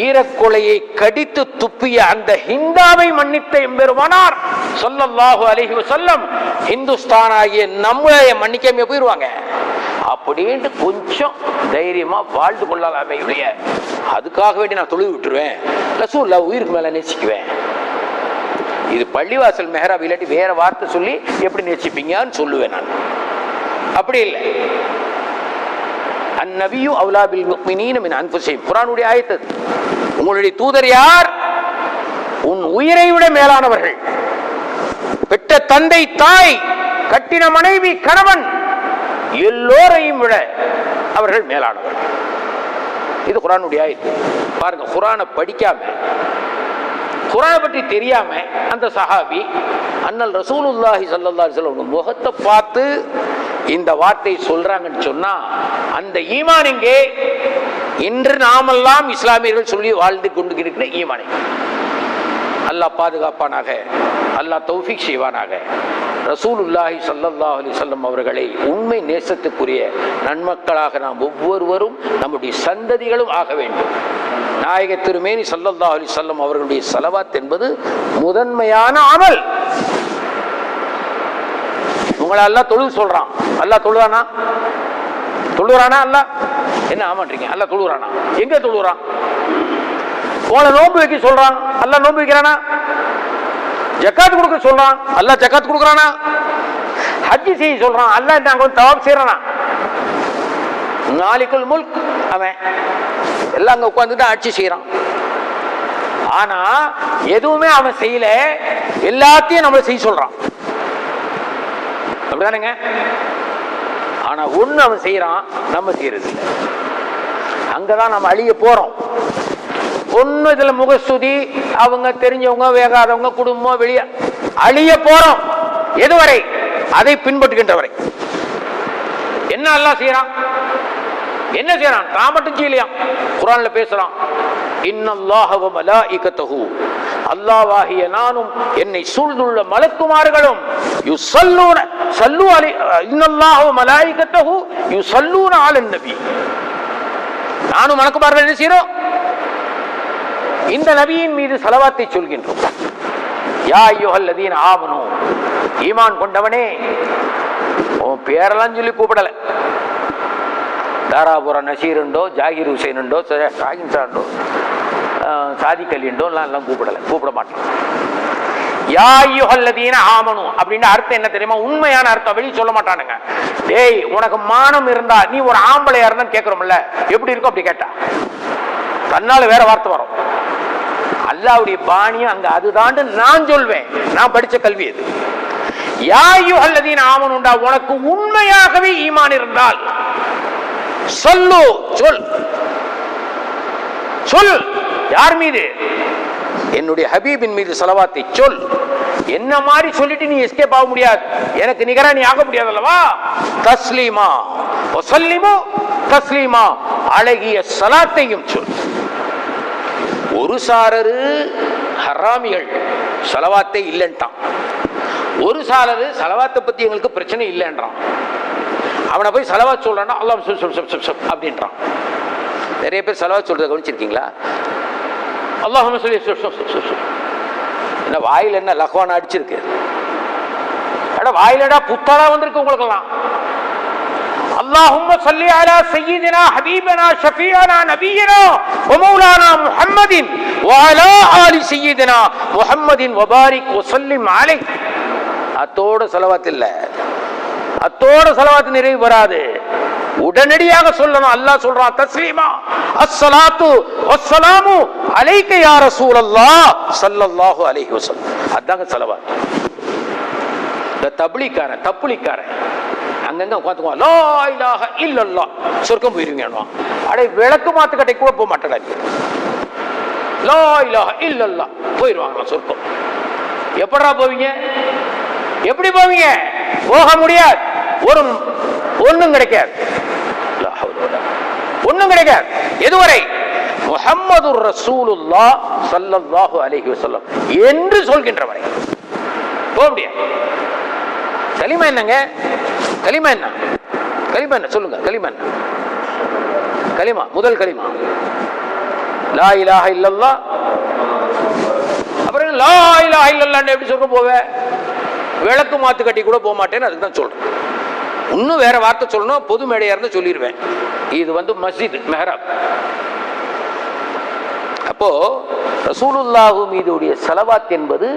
ஈரக்கொலையை கடித்து துப்பிய அந்த ஹிந்தாவை மன்னித்த எம்பெருமானார் ஸல்லல்லாஹு அலைஹி வஸல்லம் ஹிந்துஸ்தான் ஆகிய நம்மளைய மன்னிக்காம போயிருவாங்க. அப்படின்னு கொஞ்சம் தைரியமா வாழ்ந்து கொள்ளலாமே இல்லையா? அதுக்காக வேண்டி நான் தொழுது விட்டுருவேன், ரசூலுல்லாஹ் உயிருக்கு மேல நேசிக்குவேன். இது பள்ளிவாசல் மெஹராப் இல்லாட்டி வேற வார்த்தை சொல்லி எப்படி நேசிப்பீங்கன்னு சொல்லுவேன் நான். அப்படி இல்லை. அந்நபியு அவுலா பில் முஃமினீன மின் அன்ஃபுஸிஹிம், குர்ஆனுடைய ஆயத்து. உங்களுடைய தூதர் யார்? உன் உயிரை விட மேலானவர்கள். பெற்ற தந்தை, தாய், கட்டின மனைவி, கணவன், எல்லோரையும் விட அவர்கள் மேலானவர்கள். இது குர்ஆனுடைய ஆயத்து. பாருங்க, குர்ஆனை படிக்காம, குர்ஆனை பற்றி தெரியாம அந்த சஹாபி அண்ணல் ரசூலுல்லாஹி ஸல்லல்லாஹு அலைஹி வஸல்லம் முகத்தை பார்த்து இந்த வார்த்தை சொல்றாங்கன்னு சொன்னா, அந்த ஈமான் எங்கே? இன்று நாமெல்லாம் இஸ்லாமியர்கள் சொல்லி வாழ்ந்து கொண்டு இருக்கிற ஈமானை அல்லாஹ் பாதுகாப்பானாக, அல்லாஹ் தௌஃபீக் செய்வானாக. ரசூலுல்லாஹி ஸல்லல்லாஹு அலைஹி வஸல்லம் அவர்களை உண்மை நேசத்துக்குரிய நன்மக்களாக நாம் ஒவ்வொருவரும் நம்முடைய சந்ததிகளும் ஆக வேண்டும். நாயக திருமேனி ஸல்லல்லாஹு அலைஹி வஸல்லம் அவர்களுடைய ஸலவாத் என்பது முதன்மையான அமல். உங்களை அல்லாஹ் தொழுது சொல்றான். அல்லாஹ் தொழுறானா? தொழுறானா? அல்லாஹ் என்ன ஆமான்றீங்க? அல்லாஹ் தொழுறானா? எங்க தொழுறான்? போல நோன்பு வைக்க சொல்றான். அல்லாஹ் நோன்பு வைக்கிறானா? ஜக்காத் கொடுக்க சொல்றான், அல்லாஹ் ஜக்காத் கொடுக்குறானா? ஹஜ் செய்ய சொல்றான், அல்லாஹ் நாங்க வந்து தவாப் செய்யறானா? மாலிகுல் முல்க் அவன் எல்லாம் அங்க உட்கார்ந்துட்டு ஆட்சி செய்யறான். ஆனா எதுவுமே அவன் செய்யல, எல்லாத்தையும் நம்மள செய்ய சொல்றான். அப்படிதானுங்க? ஆனா ஒண்ணு அவன் செய்யறான், நம்ம செய்யறது இல்லை. அங்கதான் நம்ம அழிய போறோம். ஒண்ணு இதுல முகஸ்துதி, அவங்க தெரிஞ்சவங்க வேகாதவங்க குடும்பம் வெளியே அழிய போறோம். எதுவரை? அதை பின்பற்றுகின்ற வரை. என்ன அல்லாஹ் செய்யறான்? என்ன செய்யறான்? தான் மட்டும் செய்யலையா? குர்ஆன்ல பேசுறான், இன்னல்லாஹ வ மலாயிகத்துஹு, அல்லாஹ்வாகிய நானும் என்னை சூழ்ந்துள்ள மலக்குமார்களும் யுஸல்லூன ஸல்லு அலை இன்னல்லாஹ வ மலாயிகத்துஹு யுஸல்லூன அலன் நபி, நானும் மலக்குமார்கள் என்ன செய்றோம்? இந்த நபியின் மீது ஸலவாத்தை சொல்கின்றோம். யா அய்யுஹல்லதீன ஆமனூ, ஈமான் கொண்டவனே. உன் பேரெல்லாம் சொல்லி கூப்பிடல. தாராபுர நசீர் உண்டோ, ஜாகிர் ஹுசைன் உண்டோ, ஷாகின் ஷாண்டோ, சாதிக் அலி உண்டோ எல்லாம் கூப்பிட மாட்டோம். யா அய்யுஹல்லதீன ஆமனூ அப்படின்னு அர்த்தம் என்ன தெரியுமா? உண்மையான அர்த்தம் வெளியே சொல்ல மாட்டானுங்க. டேய், உனக்கு மானம் இருந்தா நீ ஒரு ஆம்பளையா இருந்தான்னு கேட்கிறோம்ல, எப்படி இருக்கும் அப்படி கேட்டா தன்னால வேற வார்த்தை வரும். அல்லாஹ்வுடைய பாணியம் அங்க அதுதான் நான் சொல்வேன். நான் படிச்ச கல்வி அது. யா அய்யுஹல்லதீன ஆமனூண்டா, உனக்கு உண்மையாகவே ஈமான் இருந்தால் சொல்லு, சொல் சொல். யார் மீது? என்னுடைய ஹபீபின் மீது ஸலவாத்தை சொல். என்ன மாதிரி சொல்லிட்டு நீ எஸ்கேப் ஆக முடியாது, எனக்கு நிகரா நீ ஆக முடியாது அல்லவா? தஸ்லீமா வஸல்லிமு தஸ்லீமா, அழகிய ஸலாத்தையும் சொல். ஒரு சாரரு ஹராமிகள் ஸலவாத்தே இல்லைன்ட்டான். ஒரு சாரரு ஸலவாத்தை பத்தி எங்களுக்கு பிரச்சனை இல்லைன்றான். அவனை போய் ஸலவாத் சொல்றான்னா அல்லாஹ் அப்படின்றான். நிறைய பேர் ஸலவாத் சொல்றத கவனிச்சிருக்கீங்களா? அல்லாஹும்ம ஸல்லி என்ன வாயில என்ன லஹ்வானா அடிச்சிருக்கு? அட வாயிலடா புத்தாடா வந்திருக்கு உங்களுக்கெல்லாம். அல்லாஹும்ம ஸல்லி அலா சய்யிதினா ஹபீபனா ஷஃபீஅனா நபியினா வ மௌலானா முஹம்மதின் வ அலா ஆலி சய்யிதினா முஹம்மதின் வ பாரிக் வ ஸல்லிம் அலைஹி. அத்தோட ஸலவாத் இல்ல, அத்தோட ஸலவாத் நிறைவு வராது. உடனடியாக சொல்லணும். அல்லாஹ் சொல்றான் தஸ்லீமா அஸ்ஸலாத்து வஸ்ஸலாமு அலைக யா ரசூலல்லாஹ் ஸல்லல்லாஹு அலைஹி வஸல்லம். அதாங்க ஸலவாத். இந்த தப்லீக்காரன் அங்கங்க உட்காந்துக்குவான், லா இலாஹ இல்லல்லாஹ், சொர்க்கம் போயிருவீங்க. அடே விளக்கு மாத்து கட்டை கூட போக மாட்டேடா, லா இலாஹ இல்லல்லாஹ் போயிருவாங்க சொர்க்கம். எப்படா போவீங்க? எப்படி போவீங்க? போக முடியாது. ஒண்ணும் கிடைக்காது, ஒண்ணும் கிடைக்காது. எதுவரை? முஹம்மதுர் ரசூலுல்லாஹ் ஸல்லல்லாஹு அலைஹி வஸல்லம் என்று சொல்கின்ற வரை போக முடியாது. கலிமா என்னங்க? கலிமா என்ன? கலிமா என்ன சொல்லுங்க? கலிமா என்ன? கலிமா முதல் கலிமா லா இலாஹ இல்லல்லாஹ். அப்புறம் லா இலாஹ இல்லல்லாஹ் எப்படி சொல்ற போவே? விளக்கு மாத்து கட்டி கூட போக மாட்டேன்னு அதுக்கு தான் சொல்றேன். இன்னும் வேற வார்த்தை சொல்லணும், பொது மேடையா இருந்து சொல்லிடுவேன். இது வந்து மஸ்ஜித் மெஹராப். அப்போ ரசூலுல்லாஹ் மீதுடைய ஸலவாத் என்பது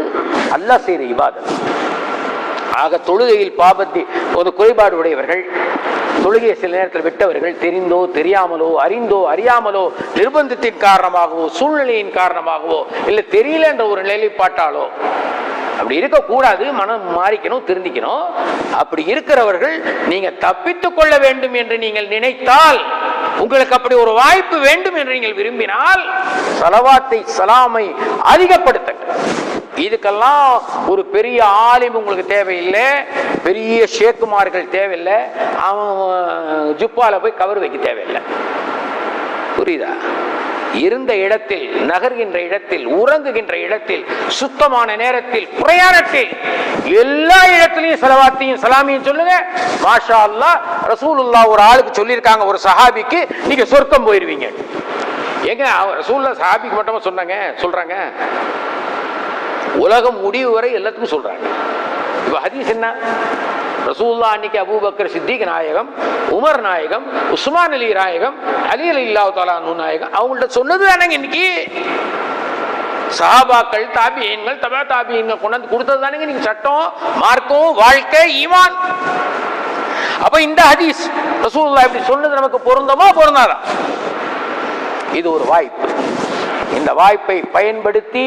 அல்லாஹ் செய்த இபாதத். ஆக தொழுகையில் பாபத்தி ஒரு குறைபாடு உடையவர்கள், தொழுகையை சில நேரத்தில் விட்டவர்கள், தெரிந்தோ தெரியாமலோ அறிந்தோ அறியாமலோ நிர்பந்தத்தின் காரணமாகவோ சூழ்நிலையின் காரணமாகவோ இல்லை தெரியல என்ற ஒரு நிலைப்பாட்டாலோ அப்படி இருக்கக்கூடாது. மனம் மாறிக்கணும், திருந்திக்கணும். அப்படி இருக்கிறவர்கள் நீங்க தப்பித்துக் கொள்ள வேண்டும் என்று நீங்கள் நினைத்தால், உங்களுக்கு அப்படி ஒரு வாய்ப்பு வேண்டும் என்று நீங்கள் விரும்பினால் ஸலவாத்தை ஸலாமை அதிகப்படுத்துங்க. இதுக்கெல்லாம் ஒரு பெரிய ஆலிம் உங்களுக்கு தேவையில்லை, பெரிய ஷேக்குமார்கள் தேவையில்லை, அவன் ஜுப்பால போய் கவர் வைக்க தேவையில்லை. புரியுதா? இருந்த இடத்தில், நகர்கின்ற இடத்தில், உறங்குகின்ற இடத்தில், சுத்தமான நேரத்தில், பிரயாணத்தில், எல்லா இடத்திலையும் ஸலவாத்தையும் ஸலாமையும் சொல்லுங்க. மாஷா அல்லாஹ். ரசூலுல்லாஹ் ஒரு ஆளுக்கு சொல்லியிருக்காங்க, ஒரு சஹாபிக்கு, நீங்க சொர்க்கம் போயிருவீங்க. ஏங்க ரசூலுல்லாஹ் சஹாபிக்கு மட்டுமா சொல்றாங்க? உலகம் முடிவு வரை எல்லாத்துக்கும் சொல்றாங்க. இப்ப ஹதீஸ் என்ன? ரசூலுல்லாஹ் அன்னைக்கு அபூபக்கர் சித்திக் நாயகம், உமர் நாயகம், உஸ்மான் அலி நாயகம், அலி ரலியல்லாஹு தஆலா அன்ஹு நாயகம் அவங்கள்ட்ட சொன்னது தானங்க இன்னைக்கு. சஹாபாக்கள், தாபியீன்கள், தபா தாபியீன்கள் கொண்டாந்து கொடுத்தது தானே நீங்க சட்டம், மார்க்கம், வாழ்க்கை, ஈமான். அப்ப இந்த ஹதீஸ் ரசூலுல்லாஹ் இப்படி சொன்னது நமக்கு பொருந்தமா பொருந்தாதா? இது ஒரு வாய்ப்பு. இந்த வாய்ப்பை பயன்படுத்தி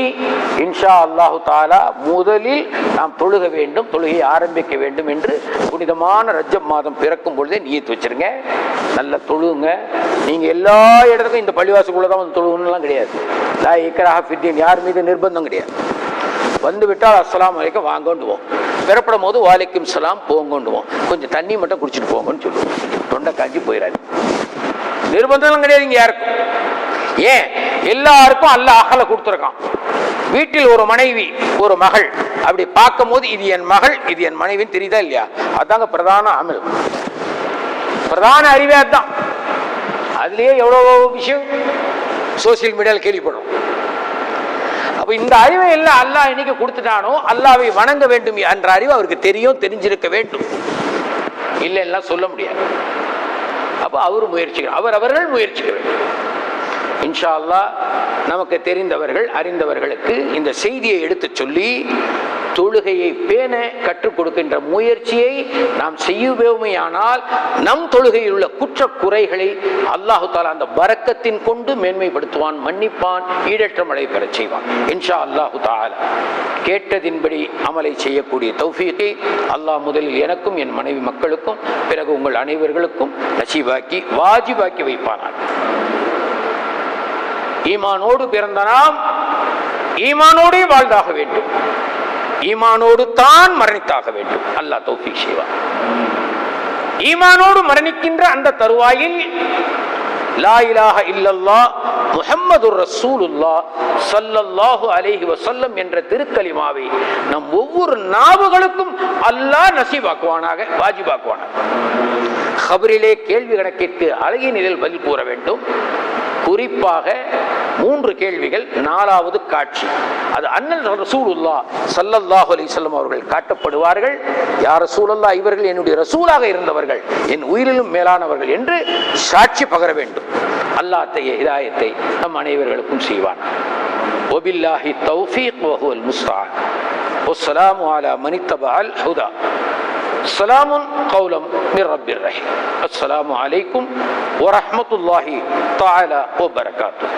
இன்ஷா அல்லாஹு தாலா முதலில் நாம் தொழுக வேண்டும், தொழுகையை ஆரம்பிக்க வேண்டும் என்று புனிதமான ரஜப் மாதம் பிறக்கும் பொழுதே நியத்து வச்சிருங்க. நல்ல தொழுங்க. நீங்க எல்லா இடத்துக்கும் இந்த பள்ளிவாசலுக்குள்ளதான் வந்து தொழுகணும்லாம் கிடையாது. லா இக்ராஹ ஃபித்தீன், யார் மீது நிர்பந்தம் கிடையாது. வந்து விட்டால் அஸ்ஸலாமு அலைக்கும் வாங்கோண்டுவோம், பிறப்படும் போது வாலைக்கும் சலாம் போங்கோண்டுவோம், கொஞ்சம் தண்ணி மட்டும் குடிச்சிட்டு போங்கன்னு சொல்லுவோம். தொண்டை காஞ்சி போயிடாது. நிர்பந்தம் கிடையாது இங்க யாருக்கும். ஏன்? எல்லாருக்கும் அல்லாஹ் அகல கொடுத்துருக்கான். வீட்டில் ஒரு மனைவி, ஒரு மகள், அப்படி பார்க்கும் போது இது என் மகள், இது என் மனைவின்னு தெரியுதா இல்லையா? அதாங்க பிரதான அமல், பிரதான அறிவே அதுதான். அதுலயே எவ்வளவு விஷயம் சோசியல் மீடியாவில் கேள்விப்படும். அப்ப இந்த அறிவை எல்லாம் அல்லாஹ் இன்னைக்கு கொடுத்துட்டானோ, அல்லாஹ்வை வணங்க வேண்டும் என்ற அறிவு அவருக்கு தெரியும், தெரிஞ்சிருக்க வேண்டும். இல்லைன்னா சொல்ல முடியாது. அப்ப அவரு முயற்சிக்கிறார், அவர்கள் முயற்சிக்க வேண்டும். இன்ஷா அல்லாஹ் நமக்கு தெரிந்தவர்கள், அறிந்தவர்களுக்கு இந்த செய்தியை எடுத்து சொல்லி தொழுகையை பேண கற்றுக் கொடுக்கின்ற முயற்சியை நாம் செய்யுவோமேயானால் நம் தொழுகையில் உள்ள குற்ற குறைகளை அல்லாஹு தஆலா அந்த பரக்கத்தின் கொண்டு மேன்மைப்படுத்துவான், மன்னிப்பான், ஈடற்றம் அடை பெறச் செய்வான். இன்ஷா அல்லாஹு தஆலா கேட்டதின்படி அமலை செய்யக்கூடிய தௌஃபீகை அல்லாஹ் முதலில் எனக்கும் என் மனைவி மக்களுக்கும் பிறகு உங்கள் அனைவர்களுக்கும் நசீபாக்கி வாஜிபாக்கி வைப்பானான். ஈமானோடு பிறந்த நாம் ஈமானோடே வாழ்ந்தாக வேண்டும், ஈமானோடு தான் மரணித்தாக வேண்டும். அல்லாஹ் தௌஃபீக் செய்வான். ஈமானோடு மரணிக்கின்ற அந்த தருவாயில் லா இலாஹ இல்லல்லாஹ் முஹம்மதுர் ரசூலுல்லாஹ் ஸல்லல்லாஹு அலைஹி வஸல்லம் என்ற திருக்கலிமாவை நம் ஒவ்வொரு நாவுகளுக்கும் அல்லாஹ் நசீபாக்குவானாக, வாஜிபாக்குவானாக. கபரிலே கேள்வி கணக்கிற்கு அழகிய நிலையில் பதில் கூற வேண்டும். குறிப்பாக 3 கேள்விகள், 4வது காட்சி. அது அண்ணல் ரசூலுல்லாஹ் ஸல்லல்லாஹு அலைஹி வஸல்லம் அவர்கள் காட்டப்படுவார்கள். யா ரசூலல்லாஹ், இவர்கள் என்னுடைய ரசூலாக இருந்தவர்கள், என் உயிரிலும் மேலானவர்கள் என்று சாட்சி பகர வேண்டும். அல்லாஹ் ஹிதாயத்தை நம் அனைவர்களுக்கும் செய்வான். வபில்லாஹி தௌஃபீக் வ ஹுவல் முஸ்தஆன். வஸ்ஸலாமு அலா மன் இத்தபஅல் ஹுதா. சலாமுன் கௌலம் மிர் ரப்பிர் ரஹீம். அஸ்ஸலாமு அலைக்கும் வ ரஹ்மத்துல்லாஹி தஆலா வ பரகாத்துஹு.